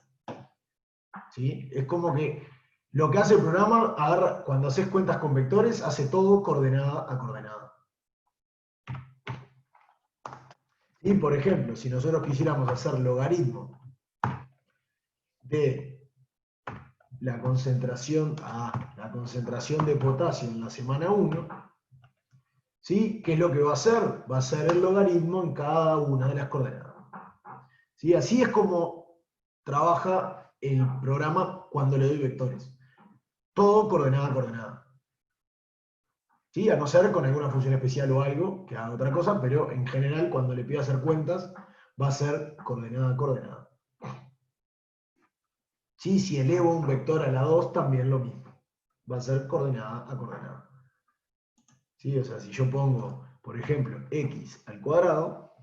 Speaker 1: ¿Sí? Es como que lo que hace el programa, agarra, cuando haces cuentas con vectores, hace todo coordenada a coordenada. Y por ejemplo, si nosotros quisiéramos hacer logaritmo de la concentración de potasio en la semana 1, ¿sí? ¿Qué es lo que va a hacer? Va a ser el logaritmo en cada una de las coordenadas. ¿Sí? Así es como trabaja el programa cuando le doy vectores. Todo coordenada a coordenada. ¿Sí? A no ser con alguna función especial o algo que haga otra cosa, pero en general cuando le pido hacer cuentas va a ser coordenada a coordenada. ¿Sí? Si elevo un vector a la 2, también lo mismo. Va a ser coordenada a coordenada. ¿Sí? O sea, si yo pongo, por ejemplo, x al cuadrado,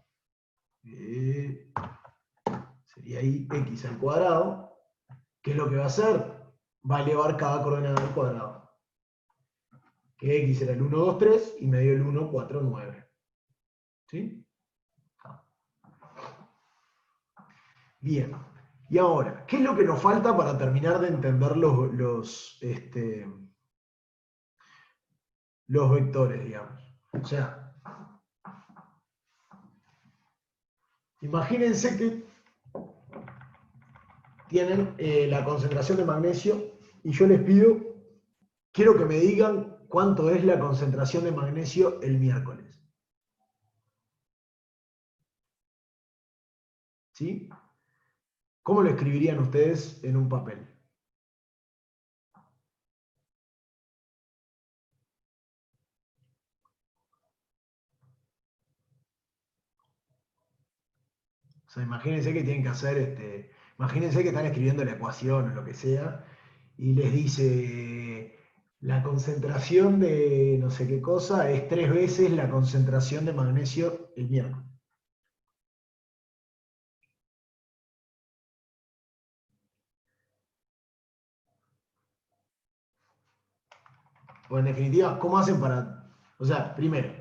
Speaker 1: sería ahí x al cuadrado, ¿qué es lo que va a hacer? Va a elevar cada coordenada al cuadrado. Que x era el 1, 2, 3 y me dio el 1, 4, 9. ¿Sí? Bien. Y ahora, ¿qué es lo que nos falta para terminar de entender los vectores, digamos? O sea, imagínense que tienen la concentración de magnesio y yo les pido, quiero que me digan cuánto es la concentración de magnesio el miércoles. ¿Sí? ¿Cómo lo escribirían ustedes en un papel? O sea, imagínense que tienen que hacer, imagínense que están escribiendo la ecuación o lo que sea, y les dice, la concentración de no sé qué cosa es 3 veces la concentración de magnesio el miércoles. O en definitiva, ¿cómo hacen para...? O sea, primero,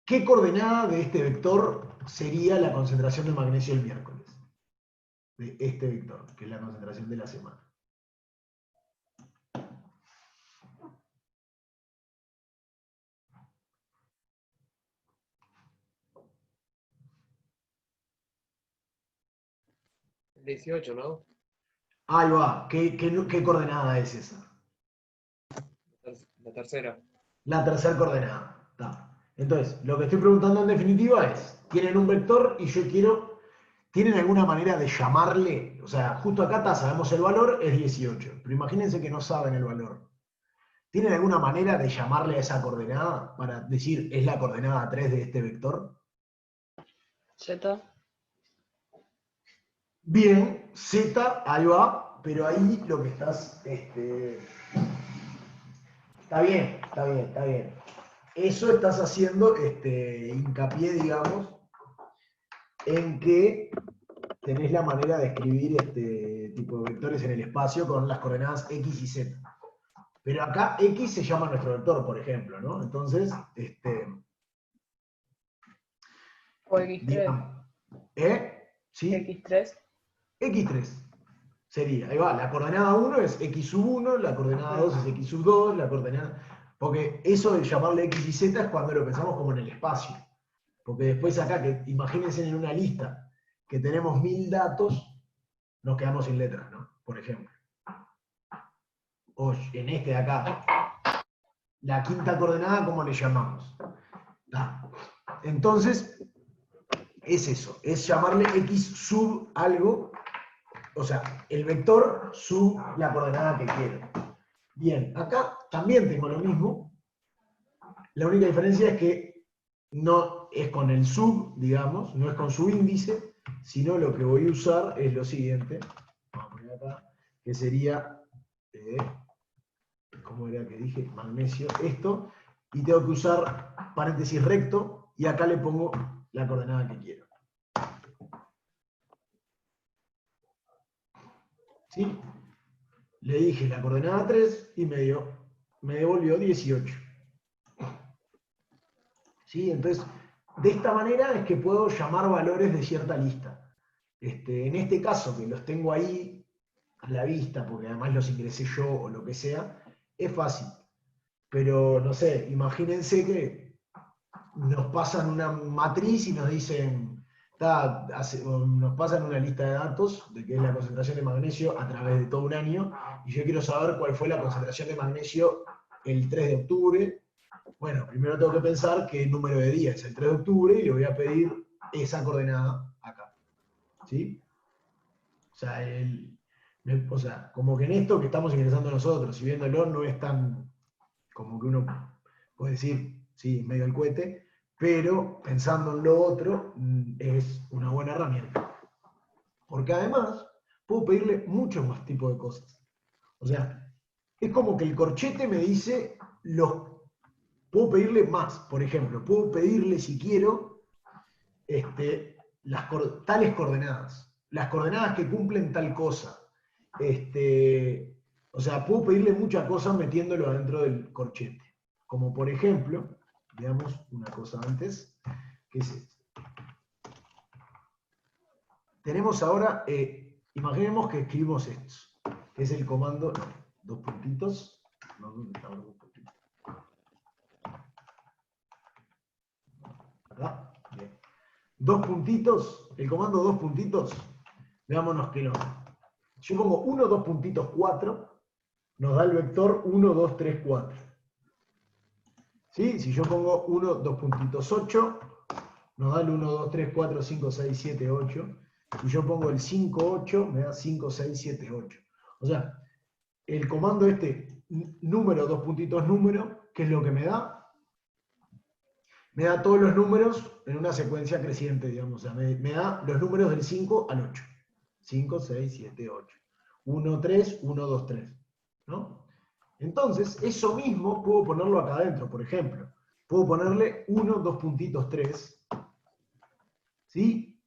Speaker 1: ¿qué coordenada de este vector sería la concentración de magnesio el miércoles? De este vector, que es la concentración de la semana.
Speaker 7: El 18, ¿no?
Speaker 1: Ahí va, ¿qué coordenada es esa?
Speaker 7: La tercera.
Speaker 1: La tercera coordenada. Está. Entonces, lo que estoy preguntando en definitiva es, tienen un vector y yo quiero, ¿tienen alguna manera de llamarle? O sea, justo acá está, sabemos el valor, es 18, pero imagínense que no saben el valor. ¿Tienen alguna manera de llamarle a esa coordenada para decir, es la coordenada 3 de este vector?
Speaker 4: Z.
Speaker 1: Bien, Z, ahí va, pero ahí lo que estás, está bien, está bien, está bien. Eso estás haciendo hincapié, digamos, en que tenés la manera de escribir este tipo de vectores en el espacio con las coordenadas x y z. Pero acá x se llama nuestro vector, por ejemplo, ¿no? Entonces,
Speaker 4: O X3.
Speaker 1: digamos, ¿sí?
Speaker 4: X3.
Speaker 1: X3 sería, ahí va, la coordenada 1 es x sub 1, la coordenada 2 es x sub 2, la coordenada... Porque eso de llamarle x y z es cuando lo pensamos como en el espacio. Porque después acá, que imagínense en una lista que tenemos 1000 datos, nos quedamos sin letras, ¿no? Por ejemplo. O en este de acá, la quinta coordenada, ¿cómo le llamamos? Entonces, es eso, es llamarle x sub algo, o sea, el vector sub la coordenada que quiero. Bien, acá también tengo lo mismo, la única diferencia es que no es con el sub, digamos, no es con su índice, sino lo que voy a usar es lo siguiente, vamos a poner acá, que sería, ¿cómo era que dije? Magnesio, esto, y tengo que usar paréntesis recto, y acá le pongo la coordenada que quiero. ¿Sí? Le dije la coordenada 3 y me devolvió 18. ¿Sí? Entonces, de esta manera es que puedo llamar valores de cierta lista. En este caso, que los tengo ahí a la vista, porque además los ingresé yo o lo que sea, es fácil. Pero, no sé, imagínense que nos pasan una matriz y nos dicen, nos pasan una lista de datos de qué es la concentración de magnesio a través de todo un año, y yo quiero saber cuál fue la concentración de magnesio el 3 de octubre. Bueno, primero tengo que pensar qué número de día es el 3 de octubre y le voy a pedir esa coordenada acá. ¿Sí? O sea, como que en esto que estamos ingresando nosotros y viéndolo no es tan como que uno puedes decir, sí, medio el cohete, pero pensando en lo otro, es una buena herramienta. Porque además, puedo pedirle muchos más tipos de cosas. O sea, es como que el corchete me dice puedo pedirle más, por ejemplo, puedo pedirle si quiero tales coordenadas, las coordenadas que cumplen tal cosa. O sea, puedo pedirle muchas cosas metiéndolo adentro del corchete. Como por ejemplo, veamos una cosa antes, que es esto. Tenemos ahora, imaginemos que escribimos esto, que es el comando, dos puntitos, no, ¿dónde están los dos puntitos? Acá, bien. Dos puntitos, el comando dos puntitos, veámonos que no. Yo pongo 1, 2 puntitos, 4, nos da el vector 1, 2, 3, 4. ¿Sí? Si yo pongo 1, 2 puntitos, 8, nos da el 1, 2, 3, 4, 5, 6, 7, 8. Si yo pongo el 5, 8, me da 5, 6, 7, 8. O sea, el comando número, dos puntitos, número, ¿qué es lo que me da? Me da todos los números en una secuencia creciente, digamos. O sea, me da los números del 5 al 8. 5, 6, 7, 8. 1, 3, 1, 2, 3. ¿No? Entonces, eso mismo puedo ponerlo acá adentro, por ejemplo. Puedo ponerle 1, 2 puntitos, 3. ¿Sí?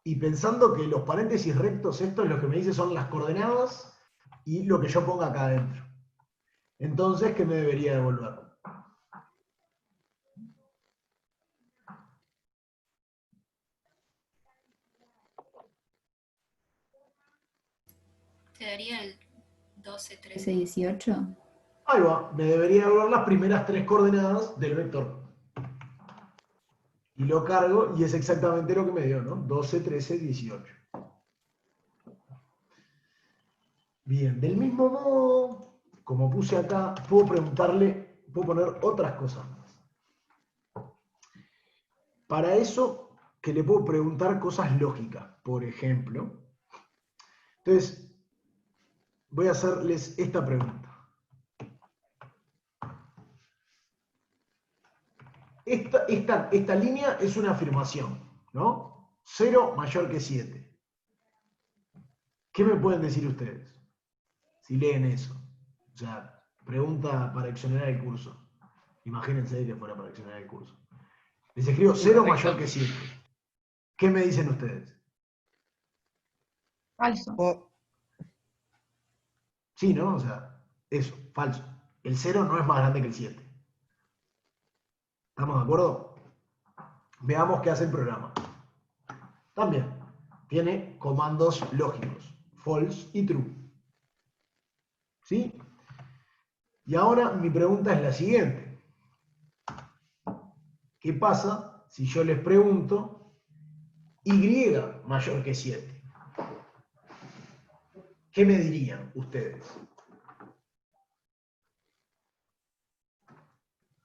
Speaker 1: Y pensando que los paréntesis rectos, esto es lo que me dice son las coordenadas y lo que yo ponga acá adentro. Entonces, ¿qué me debería devolver?
Speaker 8: Te daría el 12, 13, 18.
Speaker 1: Ahí va, me debería devolver las primeras tres coordenadas del vector. Y lo cargo y es exactamente lo que me dio, ¿no? 12, 13, 18. Bien, del mismo modo, como puse acá, puedo poner otras cosas más. Para eso, que le puedo preguntar cosas lógicas, por ejemplo. Entonces, voy a hacerles esta pregunta. Esta línea es una afirmación, ¿no? 0 mayor que 7. ¿Qué me pueden decir ustedes si leen eso? O sea, pregunta para exonerar el curso. Imagínense que fuera para exonerar el curso. Les escribo 0 mayor que 7. ¿Qué me dicen ustedes?
Speaker 3: Falso.
Speaker 1: Sí, ¿no? O sea, eso, falso. El 0 no es más grande que el 7. ¿Estamos de acuerdo? Veamos qué hace el programa. También tiene comandos lógicos, false y true. ¿Sí? Y ahora mi pregunta es la siguiente. ¿Qué pasa si yo les pregunto Y mayor que 7? ¿Qué me dirían ustedes?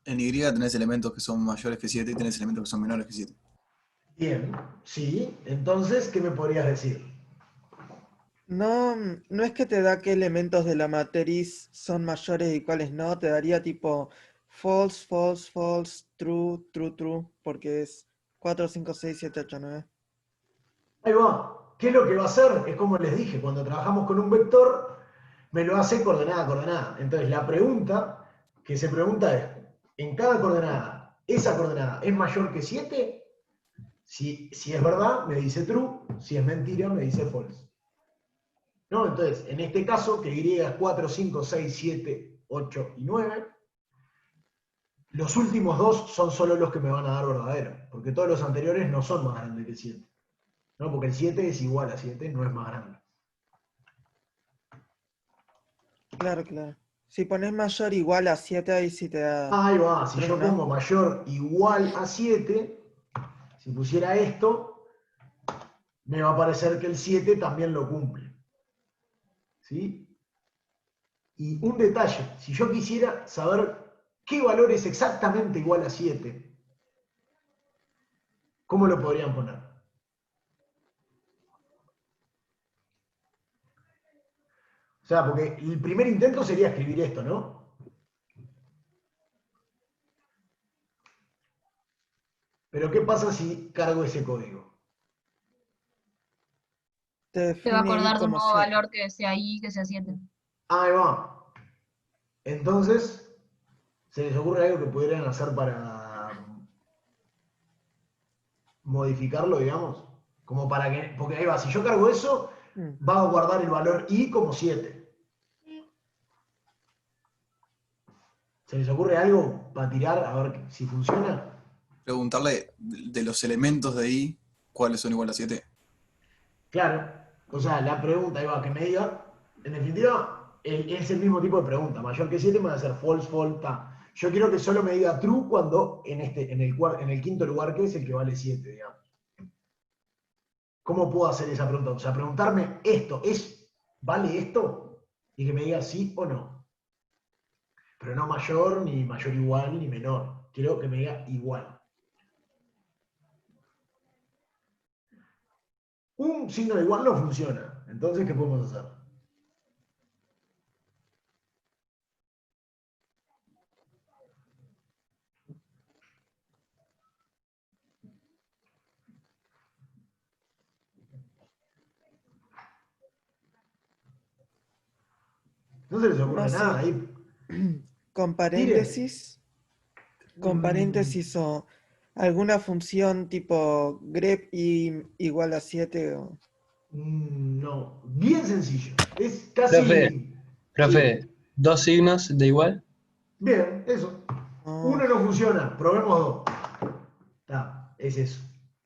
Speaker 2: En Y tenés elementos que son mayores que 7 y tenés elementos que son menores que 7.
Speaker 1: Bien, sí. Entonces, ¿qué me podrías decir?
Speaker 9: No, no es que te da qué elementos de la matriz son mayores y cuáles no, te daría tipo false, false, false, true, true, true, porque es 4, 5, 6, 7, 8, 9.
Speaker 1: Ahí va. ¿Qué es lo que va a hacer? Es como les dije, cuando trabajamos con un vector, me lo hace coordenada a coordenada. Entonces, la pregunta que se pregunta es, en cada coordenada, ¿esa coordenada es mayor que 7? Si es verdad, me dice true. Si es mentira, me dice false. ¿No? Entonces, en este caso, que Y es 4, 5, 6, 7, 8 y 9, los últimos dos son solo los que me van a dar verdadero, porque todos los anteriores no son más grandes que 7. ¿No? Porque el 7 es igual a 7, no es más grande.
Speaker 9: Claro, claro. Si pones mayor igual a 7, ahí sí te da
Speaker 1: Ahí va, si
Speaker 9: true,
Speaker 1: yo
Speaker 9: ¿no?
Speaker 1: pongo mayor igual a 7, si pusiera esto, me va a parecer que el 7 también lo cumple. ¿Sí? Y un detalle, si yo quisiera saber qué valor es exactamente igual a 7, ¿cómo lo podrían poner? O sea, porque el primer intento sería escribir esto, ¿no? Pero ¿qué pasa si cargo ese código?
Speaker 9: Te
Speaker 6: Se va a
Speaker 9: define I
Speaker 6: acordar de un
Speaker 9: como
Speaker 6: nuevo
Speaker 9: 7.
Speaker 6: valor que sea I, que sea 7.
Speaker 1: Ahí va. Entonces, ¿se les ocurre algo que pudieran hacer para modificarlo, digamos? Como para que, porque ahí va, si yo cargo eso, va a guardar el valor I como 7. ¿Se les ocurre algo para tirar a ver si funciona?
Speaker 2: Preguntarle de los elementos de I, ¿cuáles son igual a 7?
Speaker 1: Claro. O sea, la pregunta, ahí va, que me diga, en definitiva, es el mismo tipo de pregunta. Mayor que 7 me va a hacer false, false, ta. Yo quiero que solo me diga true cuando en el quinto lugar, que es el que vale 7, digamos. ¿Cómo puedo hacer esa pregunta? O sea, preguntarme esto, ¿vale esto? Y que me diga sí o no. Pero no mayor, ni mayor igual, ni menor. Quiero que me diga igual. Un signo de igual no funciona. Entonces, ¿qué podemos hacer? No se les ocurre
Speaker 9: No
Speaker 1: nada
Speaker 9: sé.
Speaker 1: ahí.
Speaker 9: Con
Speaker 1: Tírenme.
Speaker 9: paréntesis o alguna función tipo grep I igual a 7 o...
Speaker 1: No, bien sencillo. Es
Speaker 7: Profe,
Speaker 1: casi...
Speaker 7: profe,
Speaker 1: Sí,
Speaker 7: dos signos de igual.
Speaker 1: bien, eso.
Speaker 9: Oh,
Speaker 1: Uno no funciona, probemos dos. Es eso.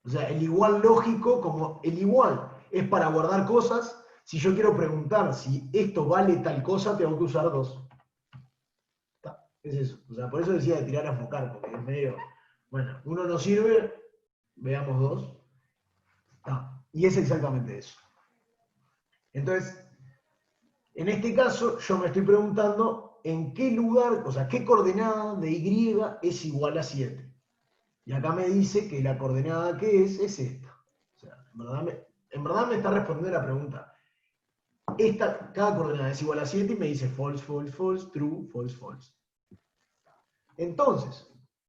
Speaker 1: O sea, el igual lógico, como el igual es para guardar cosas, si yo quiero preguntar si esto vale tal cosa, tengo que usar dos. Es eso. O sea, por eso decía de tirar a enfocar, porque es medio... Bueno, uno no sirve, veamos dos. Y es exactamente eso. Entonces, en este caso, yo me estoy preguntando en qué lugar, o sea, qué coordenada de Y es igual a 7. Y acá me dice que la coordenada que es esta. O sea, en verdad me está respondiendo la pregunta. Cada coordenada es igual a 7 y me dice false, false, false, true, false, false. Entonces,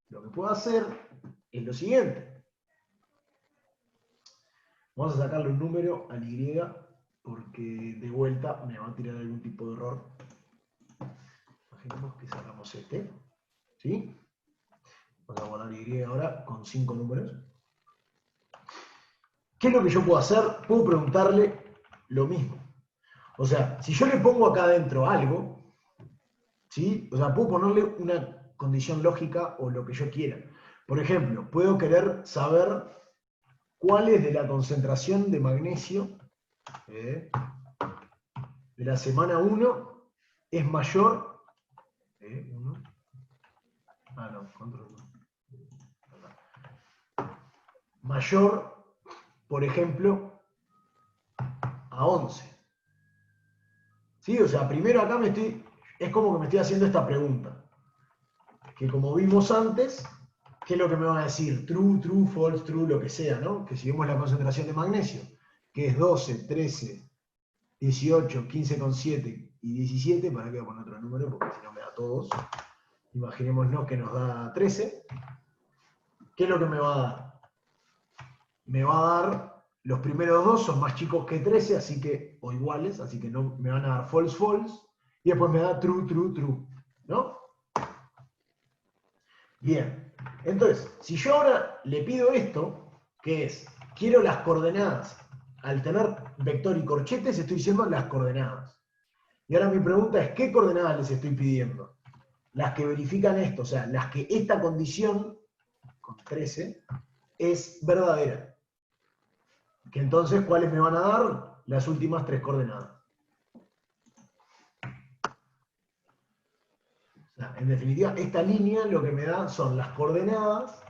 Speaker 1: lo que puedo hacer es lo siguiente. Vamos a sacarle un número al Y porque de vuelta me va a tirar algún tipo de error. Imaginemos que sacamos este. ¿Sí? Vamos a guardar Y ahora con 5 números. ¿Qué es lo que yo puedo hacer? Puedo preguntarle lo mismo. O sea, si yo le pongo acá adentro algo, ¿sí? O sea, puedo ponerle una condición lógica o lo que yo quiera. Por ejemplo, puedo querer saber cuál es de la concentración de magnesio de la semana 1 es mayor. Control. Mayor, por ejemplo, a 11. ¿Sí? O sea, primero acá es como que me estoy haciendo esta pregunta. Que como vimos antes, ¿qué es lo que me va a decir? True, true, false, true, lo que sea, ¿no? Que si vemos la concentración de magnesio, que es 12, 13, 18, 15,7 y 17, para que voy a poner otro número, porque si no me da todos. Imaginémonos que nos da 13. ¿Qué es lo que me va a dar? Me va a dar, los primeros dos son más chicos que 13, así que, o iguales, así que no me van a dar false, false, y después me da true, true, true, ¿no? Bien, entonces, si yo ahora le pido esto, que es, quiero las coordenadas, al tener vector y corchetes estoy diciendo las coordenadas. Y ahora mi pregunta es, ¿qué coordenadas les estoy pidiendo? Las que verifican esto, o sea, las que esta condición, con 13, es verdadera. Que entonces, ¿cuáles me van a dar? Las últimas 3 coordenadas. O sea, en definitiva, esta línea lo que me da son las coordenadas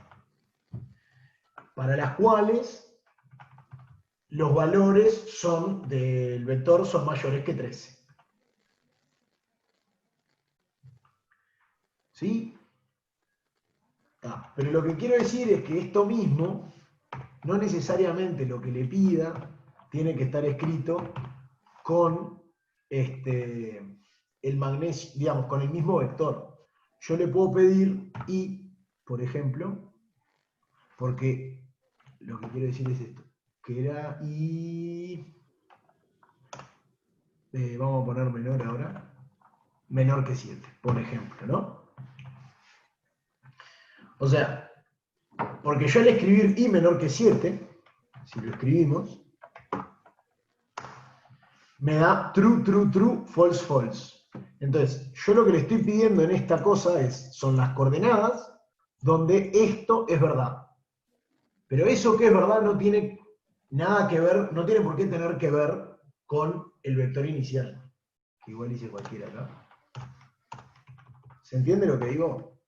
Speaker 1: para las cuales los valores del vector son mayores que 13. ¿Sí? Pero lo que quiero decir es que esto mismo, no necesariamente lo que le pida, tiene que estar escrito con el magnesio, digamos, con el mismo vector. Yo le puedo pedir y, por ejemplo, Porque lo que quiero decir es esto, que era vamos a poner menor ahora, menor que 7, por ejemplo, ¿no? O sea, porque yo al escribir i menor que 7, si lo escribimos, me da true, true, true, false, false. Entonces, yo lo que le estoy pidiendo en esta cosa son las coordenadas donde esto es verdad. Pero eso que es verdad no tiene nada que ver, no tiene por qué tener que ver con el vector inicial. Que igual hice cualquiera acá. ¿Se entiende lo que digo?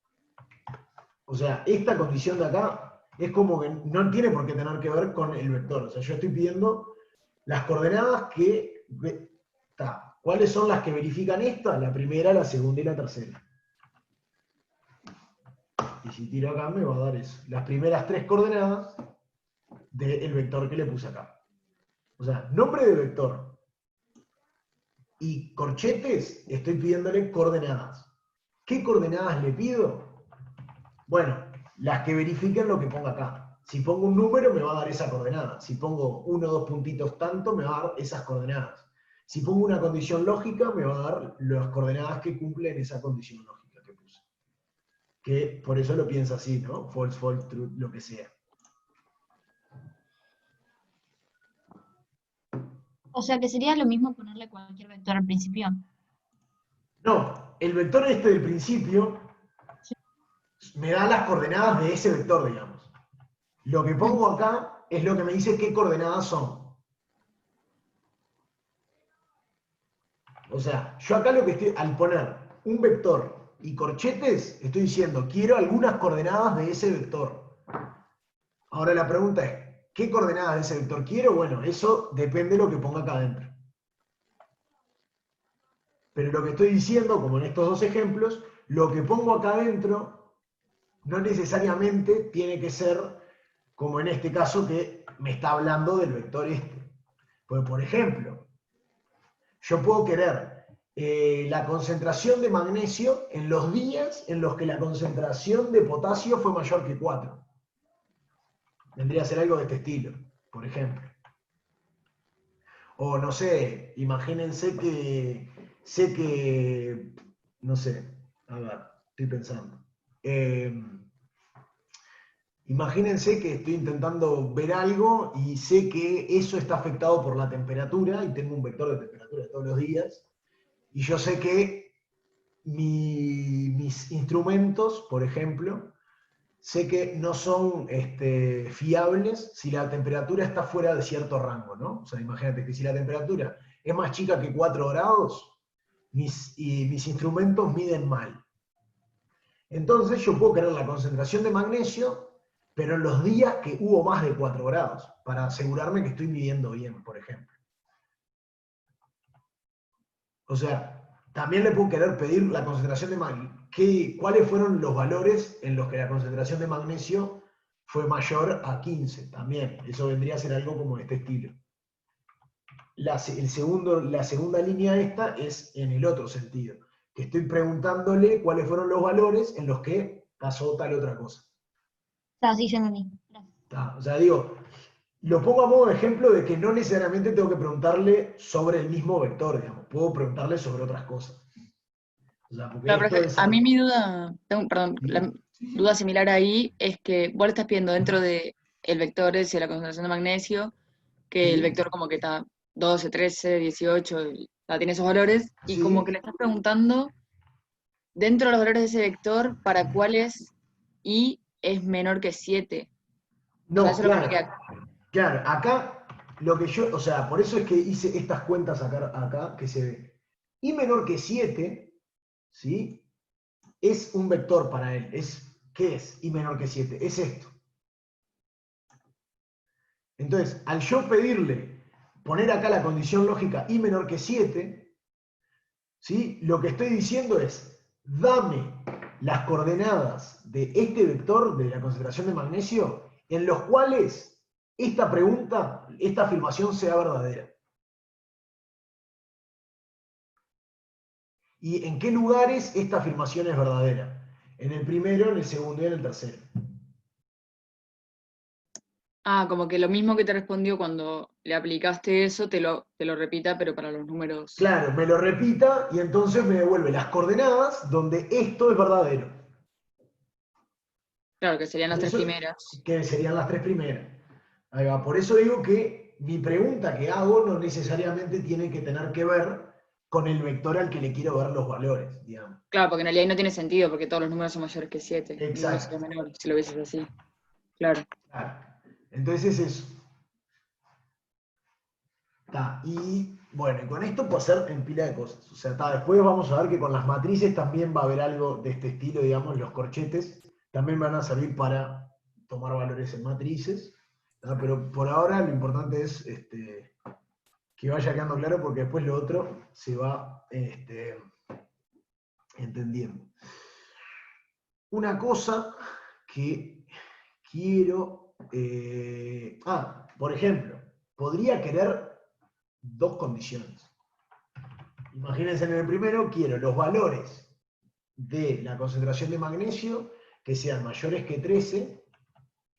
Speaker 1: O sea, esta condición de acá es como que no tiene por qué tener que ver con el vector. O sea, yo estoy pidiendo las coordenadas que... ¿Cuáles son las que verifican esta? La primera, la segunda y la tercera. Y si tiro acá me va a dar eso. Las primeras 3 coordenadas del vector que le puse acá. O sea, nombre de vector y corchetes, estoy pidiéndole coordenadas. ¿Qué coordenadas le pido? Bueno, las que verifiquen lo que ponga acá. Si pongo un número me va a dar esa coordenada. Si pongo 1 o 2 puntitos tanto me va a dar esas coordenadas. Si pongo una condición lógica me va a dar las coordenadas que cumplen esa condición lógica que puse. Que por eso lo piensa así, ¿no? False, false, true, lo que sea.
Speaker 6: O sea que sería lo mismo ponerle cualquier vector al principio.
Speaker 1: No, el vector este del principio me da las coordenadas de ese vector, digamos. Lo que pongo acá es lo que me dice qué coordenadas son. O sea, yo acá lo que estoy, al poner un vector y corchetes, estoy diciendo, quiero algunas coordenadas de ese vector. Ahora la pregunta es, ¿qué coordenadas de ese vector quiero? Bueno, eso depende de lo que ponga acá adentro. Pero lo que estoy diciendo, como en estos dos ejemplos, lo que pongo acá adentro no necesariamente tiene que ser, como en este caso, que me está hablando del vector este. Pues, por ejemplo, yo puedo querer la concentración de magnesio en los días en los que la concentración de potasio fue mayor que 4. Vendría a ser algo de este estilo, por ejemplo. O no sé, imagínense que, no sé, a ver, estoy pensando. Imagínense que estoy intentando ver algo y sé que eso está afectado por la temperatura y tengo un vector de temperatura todos los días. Y yo sé que mis instrumentos, por ejemplo, sé que no son fiables si la temperatura está fuera de cierto rango, ¿no? O sea, imagínate que si la temperatura es más chica que 4 grados, mis instrumentos miden mal. Entonces yo puedo querer la concentración de magnesio, pero en los días que hubo más de 4 grados, para asegurarme que estoy midiendo bien, por ejemplo. O sea, también le puedo querer pedir la concentración de magnesio. ¿Cuáles fueron los valores en los que la concentración de magnesio fue mayor a 15? También, eso vendría a ser algo como de este estilo. La segunda línea esta es en el otro sentido, que estoy preguntándole cuáles fueron los valores en los que pasó tal otra cosa.
Speaker 6: Así ya entendí.
Speaker 1: O sea, digo, lo pongo a modo de ejemplo de que no necesariamente tengo que preguntarle sobre el mismo vector, digamos. Puedo preguntarle sobre otras cosas. O sea, porque
Speaker 4: Claro,
Speaker 1: esto
Speaker 4: pero
Speaker 1: es
Speaker 4: a mí mi duda, perdón, la duda similar ahí es que vos le estás pidiendo dentro de el vector ese, la concentración de magnesio, que el
Speaker 1: Sí,
Speaker 4: vector como que está 12, 13, 18, tiene esos valores, y como
Speaker 1: sí,
Speaker 4: que le estás preguntando dentro de los valores de ese vector para cuáles i es menor que 7. O sea,
Speaker 1: no,
Speaker 4: eso es lo que me
Speaker 1: claro,
Speaker 4: queda.
Speaker 1: claro, acá lo que yo, o sea, por eso es que hice estas cuentas acá que se ve. I menor que 7, ¿sí? Es un vector para él. ¿Qué es I menor que 7? Es esto. Entonces, al yo pedirle, poner acá la condición lógica I menor que 7, ¿sí? Lo que estoy diciendo es, dame las coordenadas de este vector de la concentración de magnesio en los cuales esta pregunta, esta afirmación sea verdadera. ¿Y en qué lugares esta afirmación es verdadera? En el primero, en el segundo y en el tercero.
Speaker 4: Ah, como que lo mismo que te respondió cuando le aplicaste eso, te lo repita, pero para los números.
Speaker 1: Claro, me lo repita y entonces me devuelve las coordenadas donde esto es verdadero.
Speaker 4: Claro, que serían las
Speaker 1: Por
Speaker 4: tres
Speaker 1: eso-
Speaker 4: primeras.
Speaker 1: Que serían las 3 primeras. Ahí va. Por eso digo que mi pregunta que hago no necesariamente tiene que tener que ver con el vector al que le quiero ver los valores, digamos.
Speaker 4: Claro, porque en realidad ahí no tiene sentido, porque todos los números son mayores que 7. Ninguno
Speaker 1: Exacto.
Speaker 4: sería menor, si lo vieses así. Claro.
Speaker 1: Claro. Entonces eso. Y bueno, y con esto puedo hacer en pila de cosas. O sea, después vamos a ver que con las matrices también va a haber algo de este estilo, digamos, los corchetes también van a servir para tomar valores en matrices. Pero por ahora lo importante es que vaya quedando claro porque después lo otro se va entendiendo. Una cosa que quiero... por ejemplo, podría querer 2 condiciones. Imagínense en el primero, quiero los valores de la concentración de magnesio que sean mayores que 13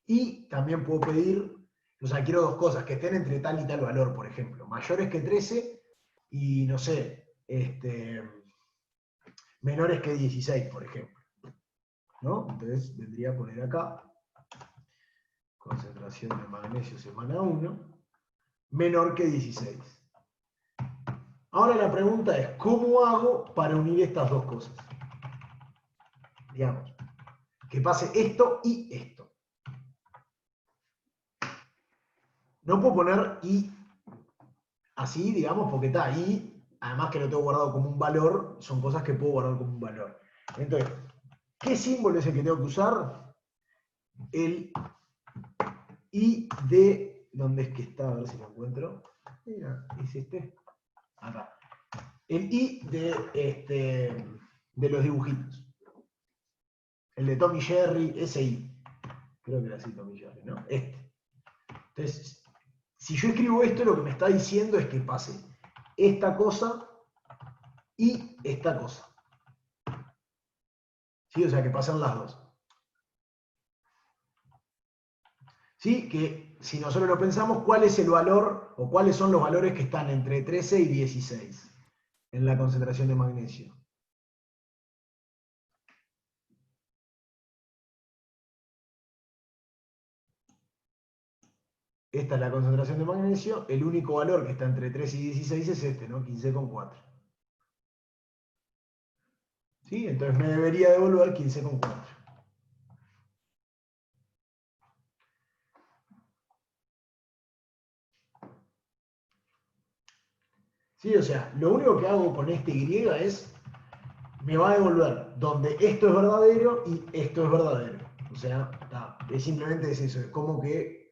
Speaker 1: y también puedo pedir, o sea, quiero 2 cosas, que estén entre tal y tal valor, por ejemplo, mayores que 13 y, no sé, menores que 16, por ejemplo. ¿No? Entonces vendría a poner acá, concentración de magnesio semana 1, menor que 16. Ahora la pregunta es, ¿cómo hago para unir estas 2 cosas? Digamos, que pase esto y esto. No puedo poner y así, digamos, porque está ahí, además que lo tengo guardado como un valor, son cosas que puedo guardar como un valor. Entonces, ¿qué símbolo es el que tengo que usar? El I de... ¿Dónde es que está? A ver si lo encuentro. Mira, es este. Acá. El I de los dibujitos. El de Tommy Jerry, ese I. Creo que era así Tommy Jerry, ¿no? Entonces, si yo escribo esto, lo que me está diciendo es que pase esta cosa y esta cosa. ¿Sí? O sea, que pasan las 2. ¿Sí? Que si nosotros lo pensamos, ¿cuál es el valor o cuáles son los valores que están entre 13 y 16 en la concentración de magnesio? Esta es la concentración de magnesio. El único valor que está entre 13 y 16 es este, ¿no? 15,4. ¿Sí? Entonces me debería devolver 15,4. ¿Sí? O sea, lo único que hago con este Y es, me va a devolver donde esto es verdadero y esto es verdadero. O sea, simplemente es eso, es como que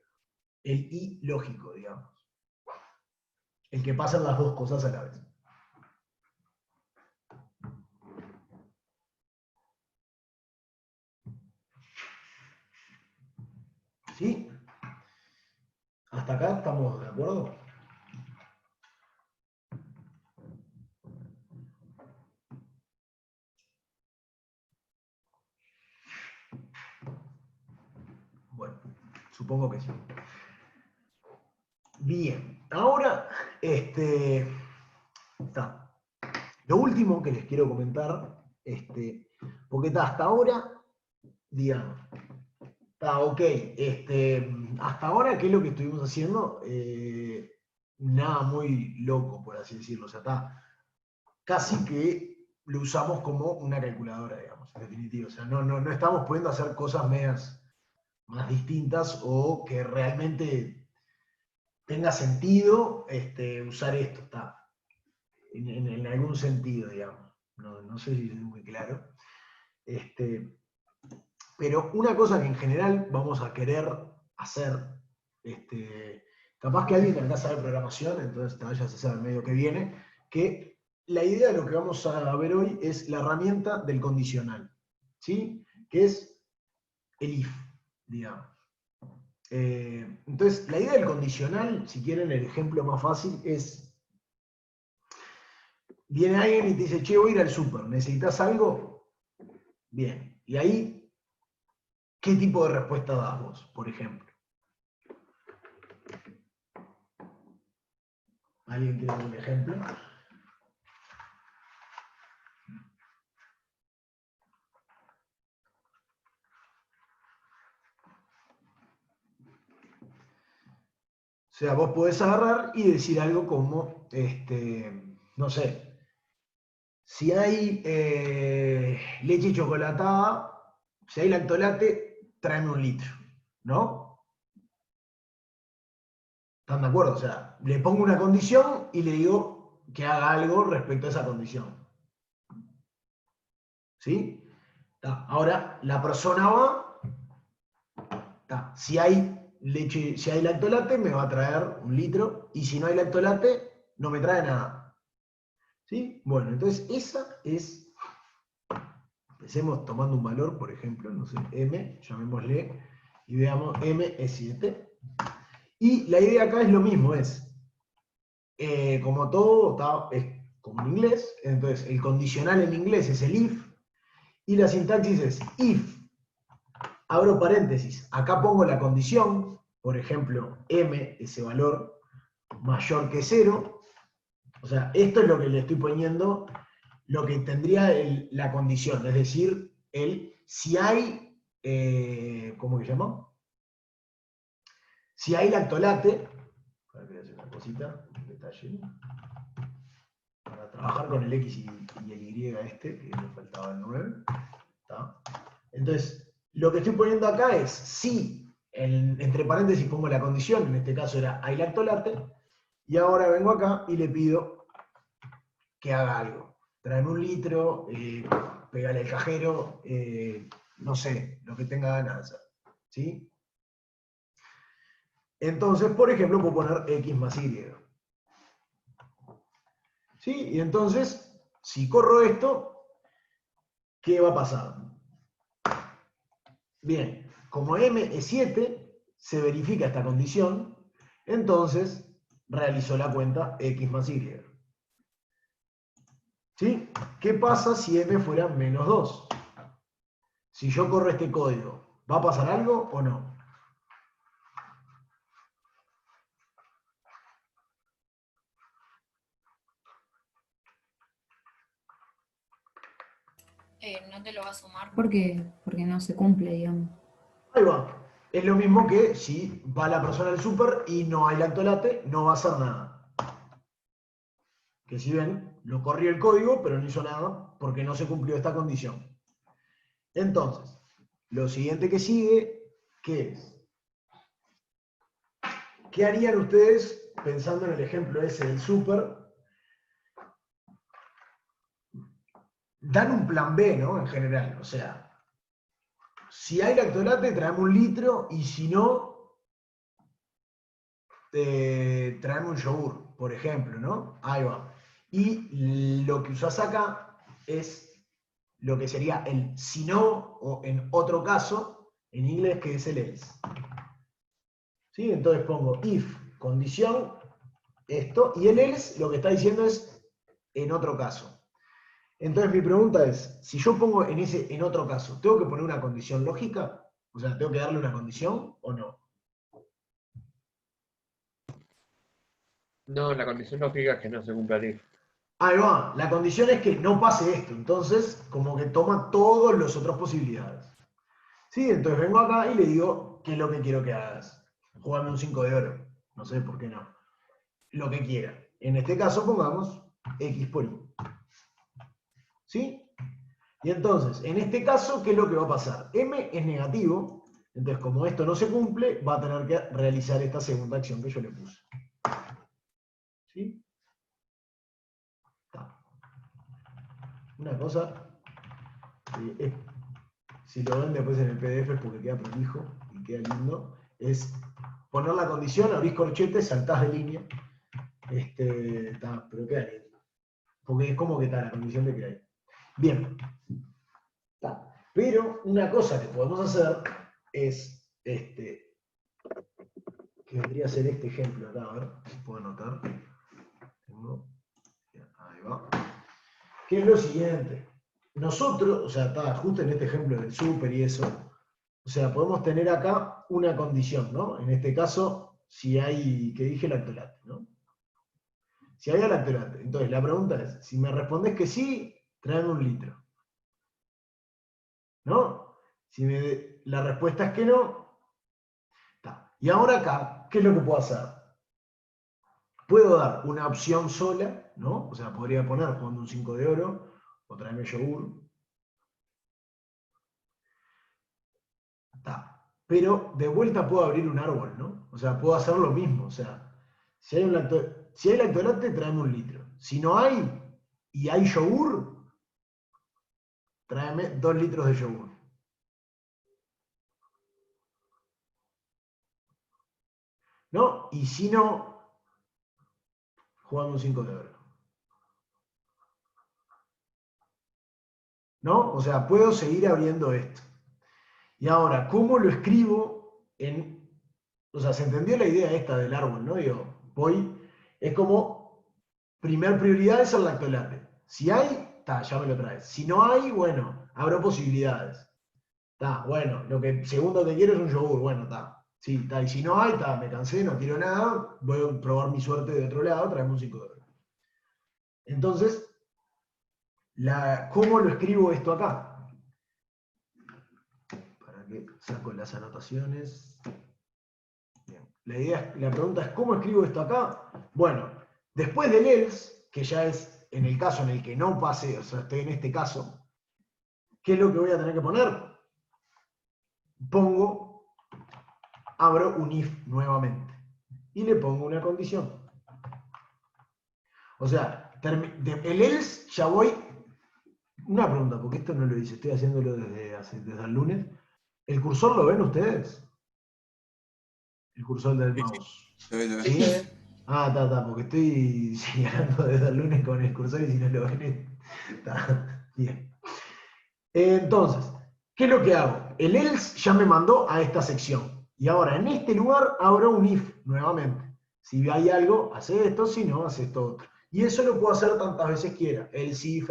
Speaker 1: el I lógico, digamos. El que pasan las 2 cosas a la vez. ¿Sí? ¿Hasta acá estamos de acuerdo? Bueno, supongo que sí. Bien, ahora, lo último que les quiero comentar, porque hasta ahora, digamos, ok, hasta ahora, ¿qué es lo que estuvimos haciendo? Nada muy loco, por así decirlo, o sea, casi que lo usamos como una calculadora, digamos, en definitiva, o sea, no estamos pudiendo hacer cosas más distintas o que realmente tenga sentido usar esto, en algún sentido, digamos. No sé si es muy claro. Pero una cosa que en general vamos a querer hacer, capaz que alguien acá sabe programación, entonces ya se sabe el medio que viene, que la idea de lo que vamos a ver hoy es la herramienta del condicional, ¿sí? Que es el if, digamos. Entonces, la idea del condicional, si quieren el ejemplo más fácil, es, viene alguien y te dice, che, voy a ir al súper, ¿necesitas algo? Bien, y ahí, ¿qué tipo de respuesta das vos, por ejemplo? ¿Alguien quiere dar un ejemplo? O sea, vos podés agarrar y decir algo como, no sé, si hay leche chocolatada, si hay lactolate, tráeme 1 litro, ¿no? ¿Están de acuerdo? O sea, le pongo una condición y le digo que haga algo respecto a esa condición. ¿Sí? Ahora, la persona va, si hay leche, si hay lactolate, me va a traer 1 litro, y si no hay lactolate, no me trae nada. ¿Sí? Bueno, entonces esa es, empecemos tomando un valor, por ejemplo, no sé, m, llamémosle, y veamos, m es 7. Y la idea acá es lo mismo, es, como todo, es como en inglés, entonces el condicional en inglés es el if, y la sintaxis es if, abro paréntesis, acá pongo la condición, por ejemplo, m, ese valor mayor que 0, o sea, esto es lo que le estoy poniendo, lo que tendría la condición, es decir, si hay, ¿cómo se llama? Si hay lactolate, ahora voy a hacer una cosita, un detalle, para trabajar con el X y el Y que me faltaba el 9, ¿está? Entonces, lo que estoy poniendo acá es, si, entre paréntesis pongo la condición, en este caso era hay lactolate, y ahora vengo acá y le pido que haga algo. Tráeme 1 litro, pégale al cajero, no sé, lo que tenga ganas de hacer. ¿Sí? Entonces, por ejemplo, puedo poner X más Y. ¿Sí? Y entonces, si corro esto, ¿qué va a pasar? Bien, como M es 7, se verifica esta condición, entonces realizó la cuenta X más Y. ¿Sí? ¿Qué pasa si M fuera menos 2? Si yo corro este código, ¿va a pasar algo o no?
Speaker 8: No te lo va a sumar. Porque no se cumple, digamos.
Speaker 1: Ahí va. Es lo mismo que si va la persona al súper y no hay lactolate, no va a hacer nada. Que si ven, lo corrió el código, pero no hizo nada porque no se cumplió esta condición. Entonces, lo siguiente que sigue, ¿qué es? ¿Qué harían ustedes pensando en el ejemplo ese del súper? Dan un plan B, ¿no? En general, o sea, si hay lactolate, traeme 1 litro, y si no, traeme un yogur, por ejemplo, ¿no? Ahí va. Y lo que usás acá es lo que sería el si no, o en otro caso, en inglés, que es el else. ¿Sí? Entonces pongo if, condición, esto, y el else lo que está diciendo es en otro caso. Entonces mi pregunta es, si yo pongo en otro caso, ¿tengo que poner una condición lógica? O sea, ¿tengo que darle una condición o no?
Speaker 10: No, la condición lógica es que no se cumpla el if.
Speaker 1: Ahí va, la condición es que no pase esto, entonces como que toma todas las otras posibilidades. Sí, entonces vengo acá y le digo, ¿qué es lo que quiero que hagas? Jugame un 5 de oro, no sé por qué no. Lo que quiera. En este caso pongamos X por Y. ¿Sí? Y entonces, en este caso, ¿qué es lo que va a pasar? M es negativo, entonces como esto no se cumple, va a tener que realizar esta segunda acción que yo le puse. ¿Sí? Una cosa, si lo ven después en el PDF porque queda prolijo y queda lindo, es poner la condición, abrís corchetes, saltás de línea, pero queda lindo. Porque es como que está la condición de que hay. Bien. Pero una cosa que podemos hacer es, que vendría a ser este ejemplo acá, a ver si puedo anotar. Ahí va. Que es lo siguiente. Nosotros, o sea, está justo en este ejemplo del súper y eso, o sea, podemos tener acá una condición, ¿no? En este caso, si hay, que dije lactolate, ¿no? Si había lactolate. Entonces, la pregunta es, si me respondes que sí, tráeme 1 litro. ¿No? Si la respuesta es que no, está. Y ahora acá, ¿qué es lo que puedo hacer? Puedo dar una opción sola, ¿no? O sea, podría poner jugando un 5 de oro, o tráeme yogur. Está. Pero de vuelta puedo abrir un árbol, ¿no? O sea, puedo hacer lo mismo. O sea, si hay lactolate, tráeme 1 litro. Si no hay, y hay yogur, tráeme 2 litros de yogur. ¿No? Y si no, jugando un 5 de oro. ¿No? O sea, puedo seguir abriendo esto. Y ahora, ¿cómo lo escribo en... O sea, ¿se entendió la idea esta del árbol, no? Digo, es como, primer prioridad es el lactolate. Si hay, ya me lo traes. Si no hay, bueno, abro posibilidades. Bueno, segundo que quiero es un yogur, bueno, Sí, y si no hay, me cansé, no quiero nada, voy a probar mi suerte de otro lado, traeme un 5 de oro. Entonces, ¿cómo lo escribo esto acá? Para que saco las anotaciones. Bien. La pregunta es, ¿cómo escribo esto acá? Bueno, después del else, que ya es en el caso en el que no pase, o sea, estoy en este caso, ¿qué es lo que voy a tener que poner? Abro un if nuevamente y le pongo una condición. O sea, el else ya voy... Una pregunta, porque esto no lo hice, estoy haciéndolo desde el lunes. ¿El cursor lo ven ustedes? El cursor del mouse.
Speaker 2: Se ve.
Speaker 1: ¿Sí? Está, porque estoy señalando desde el lunes con el cursor y si no lo ven, está bien. Entonces, ¿qué es lo que hago? El else ya me mandó a esta sección. Y ahora en este lugar abro un if nuevamente. Si hay algo, hace esto, si no, hace esto otro. Y eso lo puedo hacer tantas veces quiera. Else if.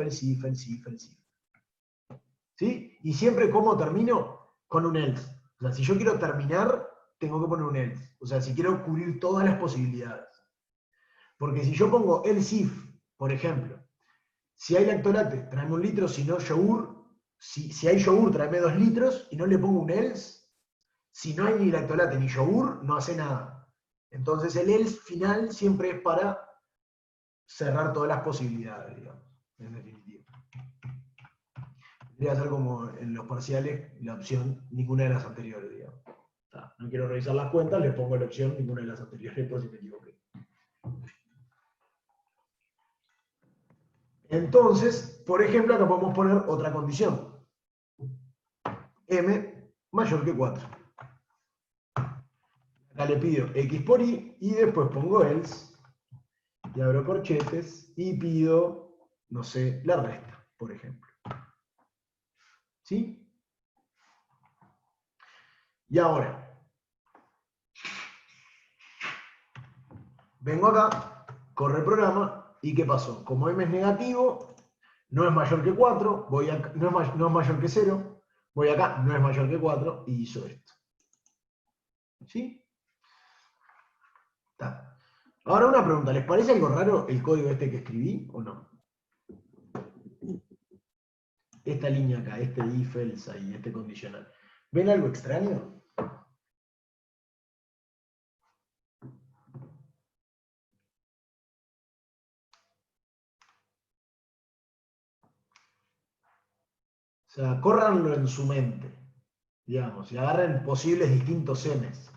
Speaker 1: ¿Sí? Y siempre, ¿cómo termino? Con un else. O sea, si yo quiero terminar, tengo que poner un else. O sea, si quiero cubrir todas las posibilidades. Porque si yo pongo else if, por ejemplo, si hay lactolate, tráeme 1 litro, si no, yogur. Si hay yogur, tráeme 2 litros y no le pongo un else. Si no hay ni lactolate ni yogur, no hace nada. Entonces el else final siempre es para cerrar todas las posibilidades, digamos, en definitiva. Voy a hacer como en los parciales la opción ninguna de las anteriores, digamos. No quiero revisar las cuentas, le pongo la opción ninguna de las anteriores por si me equivoqué. Entonces, por ejemplo, acá podemos poner otra condición. M mayor que 4. Acá le pido X por Y y después pongo else y abro corchetes y pido, no sé, la resta, por ejemplo. ¿Sí? Y ahora, vengo acá, corre el programa, ¿y qué pasó? Como M es negativo, no es mayor que 4, no es mayor que 0, voy acá, no es mayor que 4, y hizo esto. ¿Sí? Está. Ahora una pregunta, ¿les parece algo raro el código este que escribí o no? Esta línea acá, este if, else y este condicional. ¿Ven algo extraño? O sea, córranlo en su mente, digamos, y agarren posibles distintos M's.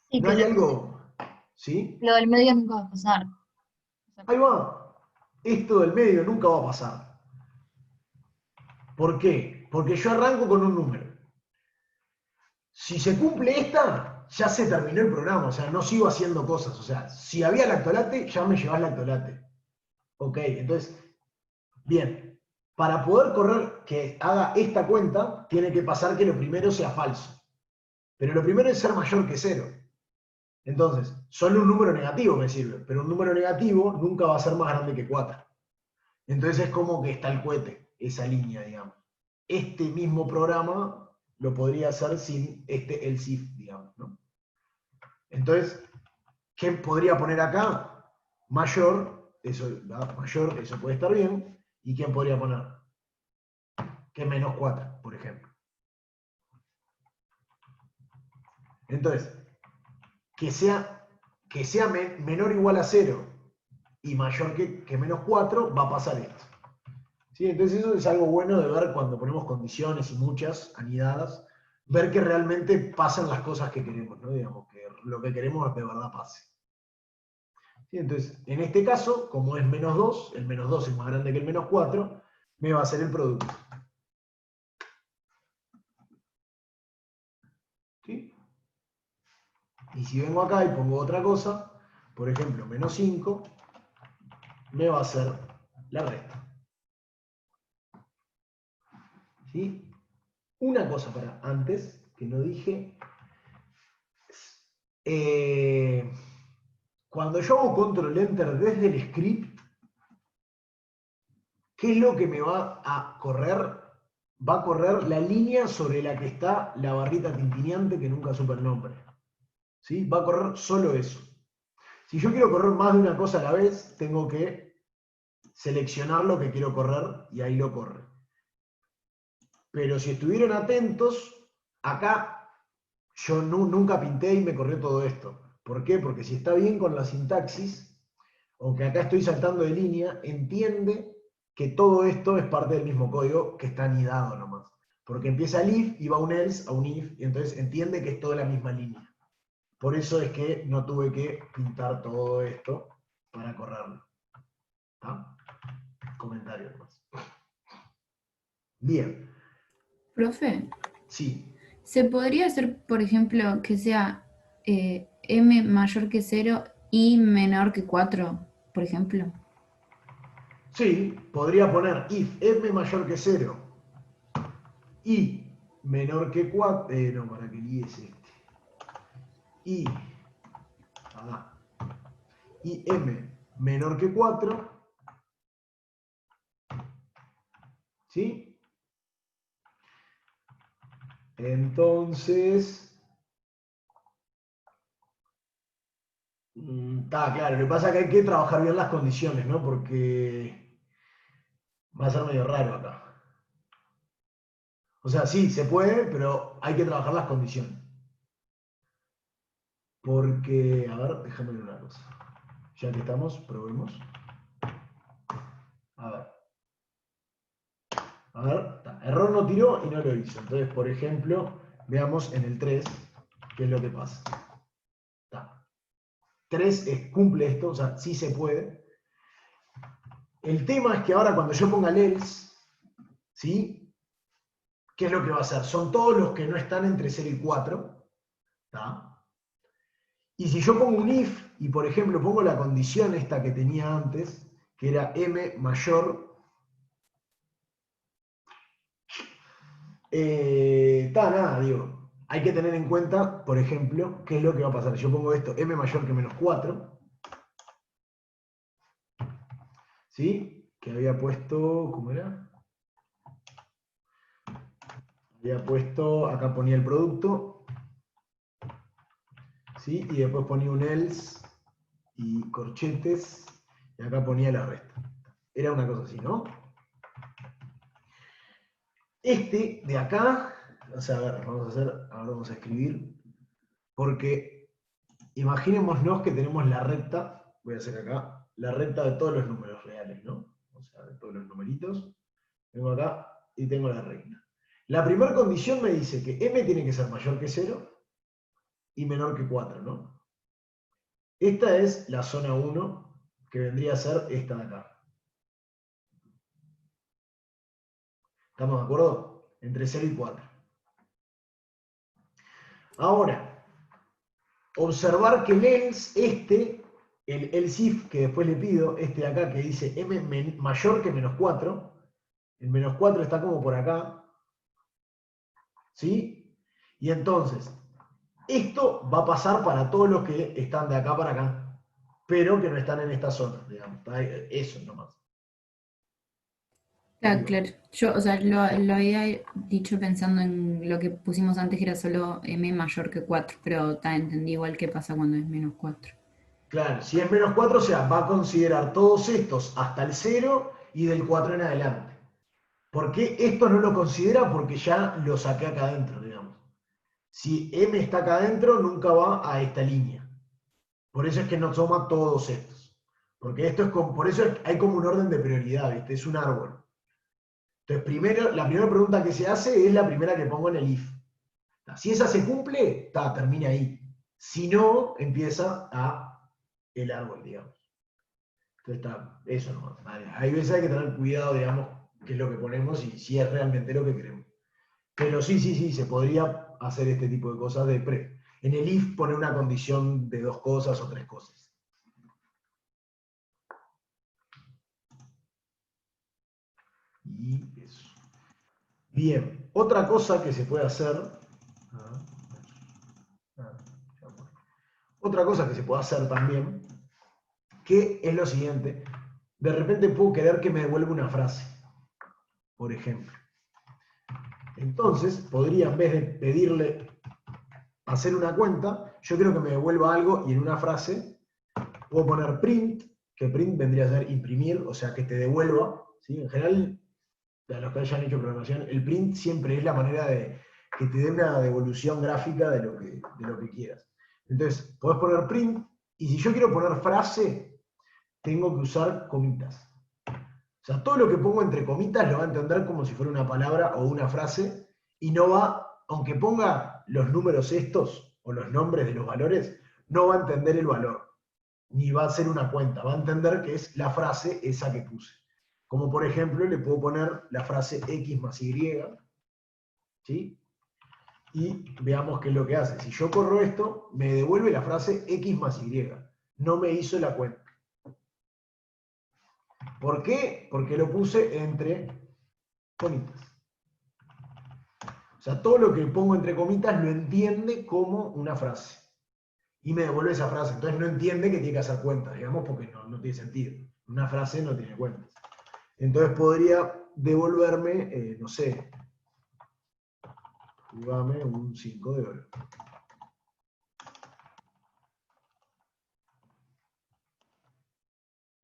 Speaker 6: Sí,
Speaker 1: ¿No hay algo? ¿Sí?
Speaker 6: lo del medio nunca va a pasar.
Speaker 1: Ahí va. Esto del medio nunca va a pasar. ¿Por qué? Porque yo arranco con un número. Si se cumple esta, ya se terminó el programa, o sea, no sigo haciendo cosas. O sea, si había lactolate, ya me llevas lactolate. Ok, entonces, bien. Para poder correr que haga esta cuenta, tiene que pasar que lo primero sea falso. Pero lo primero es ser mayor que 0. Entonces, solo un número negativo me sirve, pero un número negativo nunca va a ser más grande que 4. Entonces es como que está el cohete, esa línea, digamos. Este mismo programa lo podría hacer sin este else if, digamos, ¿no? Entonces, ¿qué podría poner acá? Mayor, eso puede estar bien. ¿Y quién podría poner? Que menos 4, por ejemplo. Entonces, que sea menor o igual a 0 y mayor que menos 4, va a pasar esto. ¿Sí? Entonces eso es algo bueno de ver cuando ponemos condiciones y muchas anidadas, ver que realmente pasan las cosas que queremos, ¿no? Digamos, que lo que queremos de verdad pase. ¿Sí? Entonces, en este caso, como es menos 2, el menos 2 es más grande que el menos 4, me va a hacer el producto. ¿Sí? Y si vengo acá y pongo otra cosa, por ejemplo, menos 5, me va a hacer la resta. ¿Sí? Una cosa para antes, que no dije. Cuando yo hago control enter desde el script, ¿qué es lo que me va a correr? Va a correr la línea sobre la que está la barrita tintineante que nunca supe el nombre. ¿Sí? Va a correr solo eso. Si yo quiero correr más de una cosa a la vez, tengo que seleccionar lo que quiero correr y ahí lo corre. Pero si estuvieron atentos, acá yo nunca pinté y me corrió todo esto. ¿Por qué? Porque si está bien con la sintaxis, aunque acá estoy saltando de línea, entiende que todo esto es parte del mismo código que está anidado nomás. Porque empieza el if y va un else a un if, y entonces entiende que es toda la misma línea. Por eso es que no tuve que pintar todo esto para correrlo. ¿Está? Comentarios más. Bien.
Speaker 8: Profe,
Speaker 1: Sí.
Speaker 8: ¿se podría hacer, por ejemplo, que sea m mayor que 0 y menor que 4, por ejemplo?
Speaker 1: Sí, podría poner if m mayor que 0 y menor que 4. No, para que el i es este. Y m menor que 4. ¿Sí? Entonces, está claro. Lo que pasa es que hay que trabajar bien las condiciones, ¿no? Porque va a ser medio raro acá. O sea, sí, se puede, pero hay que trabajar las condiciones. Porque, a ver, déjame ver una cosa. Ya que estamos, probemos. A ver. A ver, error no tiró y no lo hizo. Entonces, por ejemplo, veamos en el 3 qué es lo que pasa. 3 cumple esto, o sea, sí se puede. El tema es que ahora cuando yo ponga el else, ¿sí? ¿Qué es lo que va a hacer? Son todos los que no están entre 0 y 4. ¿Tá? Y si yo pongo un if, y por ejemplo pongo la condición esta que tenía antes, que era m mayor, nada, digo, hay que tener en cuenta, por ejemplo, qué es lo que va a pasar. Yo pongo esto, m mayor que menos 4, ¿sí? Que había puesto, ¿cómo era? Había puesto, acá ponía el producto, ¿sí? Y después ponía un else y corchetes, y acá ponía la resta. Era una cosa así, ¿no? Este de acá, o sea, a ver, ahora vamos a escribir, porque imaginémonos que tenemos la recta, voy a hacer acá, la recta de todos los números reales, ¿no? O sea, de todos los numeritos. Vengo acá y tengo la recta. La primera condición me dice que m tiene que ser mayor que 0 y menor que 4, ¿no? Esta es la zona 1, que vendría a ser esta de acá. ¿Estamos de acuerdo? Entre 0 y 4. Ahora, observar que el else, el else if que después le pido, este de acá que dice m mayor que menos 4, el menos 4 está como por acá, ¿sí? Y entonces, esto va a pasar para todos los que están de acá para acá, pero que no están en esta zona, digamos. Eso nomás.
Speaker 8: Claro, claro. Yo, o sea, lo había dicho pensando en lo que pusimos antes, que era solo m mayor que 4, pero entendí igual qué pasa cuando es menos 4.
Speaker 1: Claro, si es menos 4, o sea, va a considerar todos estos hasta el 0 y del 4 en adelante. ¿Por qué esto no lo considera? Porque ya lo saqué acá adentro, digamos. Si m está acá adentro, nunca va a esta línea. Por eso es que no toma todos estos. Porque esto es por eso hay como un orden de prioridad, ¿viste? Es un árbol. Entonces, primero, la primera pregunta que se hace es la primera que pongo en el if. Si esa se cumple, termina ahí. Si no, empieza el árbol, digamos. Entonces eso no. Hay veces hay que tener cuidado, digamos, qué es lo que ponemos y si es realmente lo que queremos. Pero sí, se podría hacer este tipo de cosas de pre. En el if poner una condición de 2 cosas o 3 cosas. Y eso. Bien, otra cosa que se puede hacer. Otra cosa que se puede hacer también, que es lo siguiente. De repente puedo querer que me devuelva una frase, por ejemplo. Entonces, podría, en vez de pedirle hacer una cuenta, yo quiero que me devuelva algo y en una frase puedo poner print, que print vendría a ser imprimir, o sea, que te devuelva. ¿Sí? En general, a los que hayan hecho programación, el print siempre es la manera de que te dé una devolución gráfica de lo que quieras. Entonces, podés poner print, y si yo quiero poner frase, tengo que usar comitas. O sea, todo lo que pongo entre comitas lo va a entender como si fuera una palabra o una frase, y no va, aunque ponga los números estos, o los nombres de los valores, no va a entender el valor, ni va a ser una cuenta, va a entender que es la frase esa que puse. Como por ejemplo, le puedo poner la frase X más Y, ¿sí? Y veamos qué es lo que hace. Si yo corro esto, me devuelve la frase X más Y. No me hizo la cuenta. ¿Por qué? Porque lo puse entre comitas. O sea, todo lo que pongo entre comitas lo entiende como una frase. Y me devuelve esa frase. Entonces no entiende que tiene que hacer cuentas, digamos, porque no tiene sentido. Una frase no tiene cuentas. Entonces podría devolverme, no sé, jugame un 5 de oro.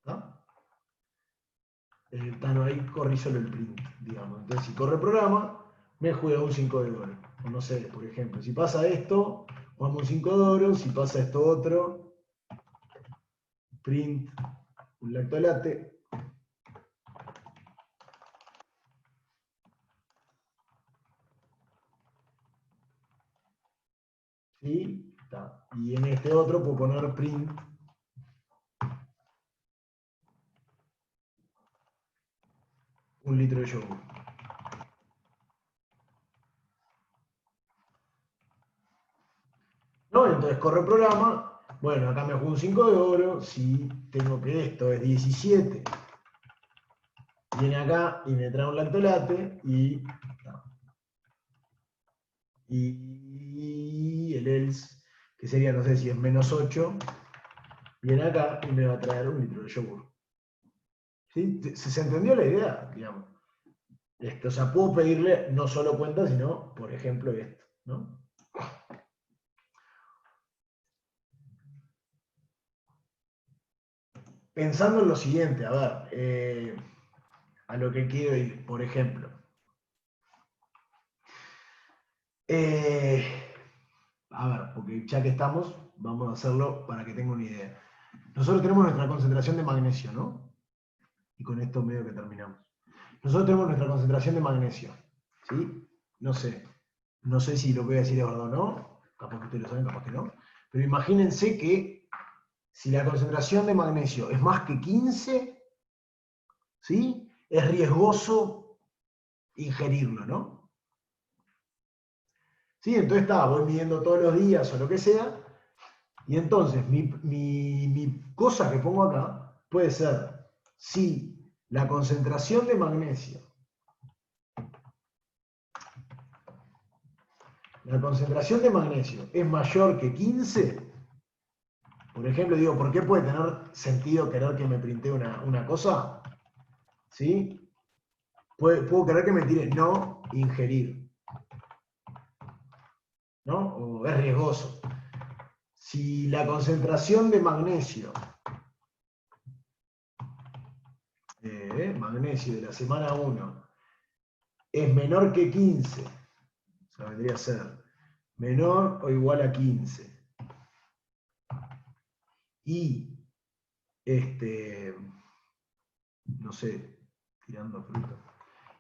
Speaker 1: ¿No? Ahí corrí solo el print, digamos. Entonces, si corre el programa, me juega un 5 de oro. O no sé, por ejemplo, si pasa esto, jugamos un 5 de oro. Si pasa esto otro, print un lactolate. ¿Sí? Y en este otro puedo poner print un litro de yogur. ¿No? Entonces corre el programa. Bueno, acá me juego un 5 de oro. Si tengo que esto es 17. Viene acá y me trae un lactolate y el else, que sería, no sé si es menos 8, viene acá y me va a traer un litro de yogur. ¿Sí? ¿Se entendió la idea? Digamos. O sea, puedo pedirle no solo cuenta, sino, por ejemplo, esto, ¿no? Pensando en lo siguiente, a ver, a lo que quiero ir, por ejemplo. A ver, porque ya que estamos, vamos a hacerlo para que tenga una idea. Nosotros tenemos nuestra concentración de magnesio, ¿no? Y con esto medio que terminamos. Nosotros tenemos nuestra concentración de magnesio, ¿sí? No sé si lo que voy a decir es verdad o no, capaz que ustedes lo saben, capaz que no, pero imagínense que si la concentración de magnesio es más que 15, ¿sí? Es riesgoso ingerirlo, ¿no? ¿Sí? Entonces voy midiendo todos los días o lo que sea, y entonces mi cosa que pongo acá puede ser si la concentración de magnesio, es mayor que 15, por ejemplo, digo, ¿por qué puede tener sentido querer que me printee una cosa? ¿Sí? puedo querer que me tire no ingerir, ¿no? O es riesgoso. Si la concentración de magnesio, magnesio de la semana 1 es menor que 15, o sea, vendría a ser menor o igual a 15, y no sé, tirando fruta,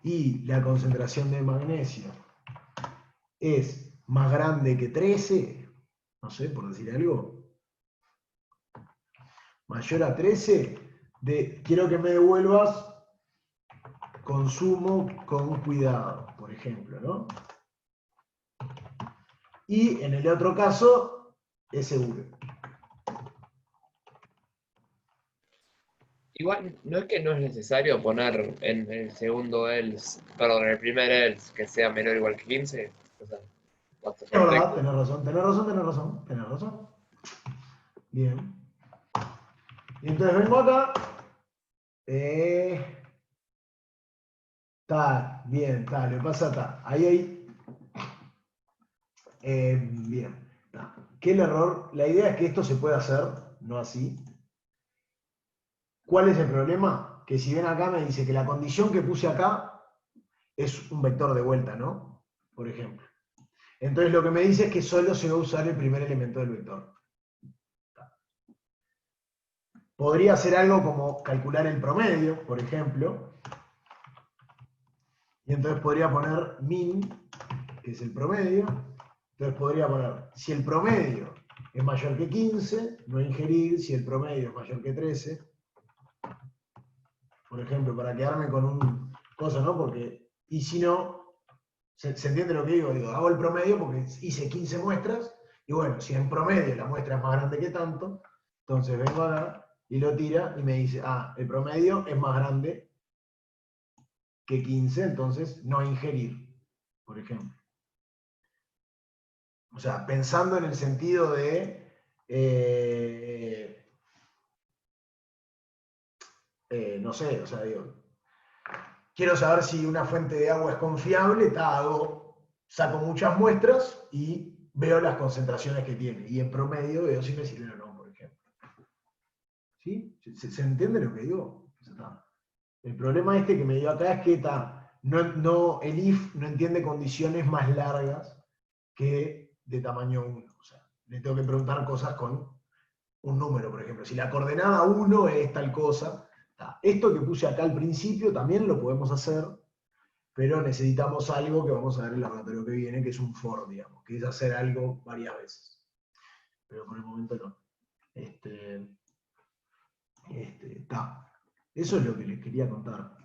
Speaker 1: y la concentración de magnesio es más grande que 13, no sé, por decir algo, mayor a 13, quiero que me devuelvas consumo con cuidado, por ejemplo, ¿no? Y en el otro caso, es seguro.
Speaker 10: Igual, no es que no es necesario poner en el segundo else, perdón, en el primer else, que sea menor o igual que 15. O sea, basta
Speaker 1: Es verdad,
Speaker 10: perfecto.
Speaker 1: tenés razón, tenés razón, tenés razón, tenés razón. Bien. Y entonces vengo acá. Bien, le pasa está. Ahí. Bien. Ta. ¿Qué es el error? La idea es que esto se puede hacer, no así. ¿Cuál es el problema? Que si ven acá me dice que la condición que puse acá es un vector de vuelta, ¿no? Por ejemplo. Entonces lo que me dice es que solo se va a usar el primer elemento del vector. Podría hacer algo como calcular el promedio, por ejemplo. Y entonces podría poner min, que es el promedio. Entonces podría poner, si el promedio es mayor que 15, no ingerir. Si el promedio es mayor que 13, por ejemplo, para quedarme con un cosa, ¿no? Porque, y si no, ¿se entiende lo que digo? Digo, hago el promedio porque hice 15 muestras, y bueno, si en promedio la muestra es más grande que tanto, entonces vengo acá y lo tira y me dice, el promedio es más grande que 15, entonces no ingerir, por ejemplo. O sea, pensando en el sentido de, no sé, o sea, digo, quiero saber si una fuente de agua es confiable, saco muchas muestras y veo las concentraciones que tiene. Y en promedio veo si me sirven o no, por ejemplo. ¿Sí? ¿Se entiende lo que digo? El problema este que me dio acá es que el if no entiende condiciones más largas que de tamaño 1. O sea, le tengo que preguntar cosas con un número, por ejemplo. Si la coordenada 1 es tal cosa, esto que puse acá al principio también lo podemos hacer, pero necesitamos algo que vamos a ver en el laboratorio que viene, que es un for, digamos, que es hacer algo varias veces. Pero por el momento no. Eso es lo que les quería contar.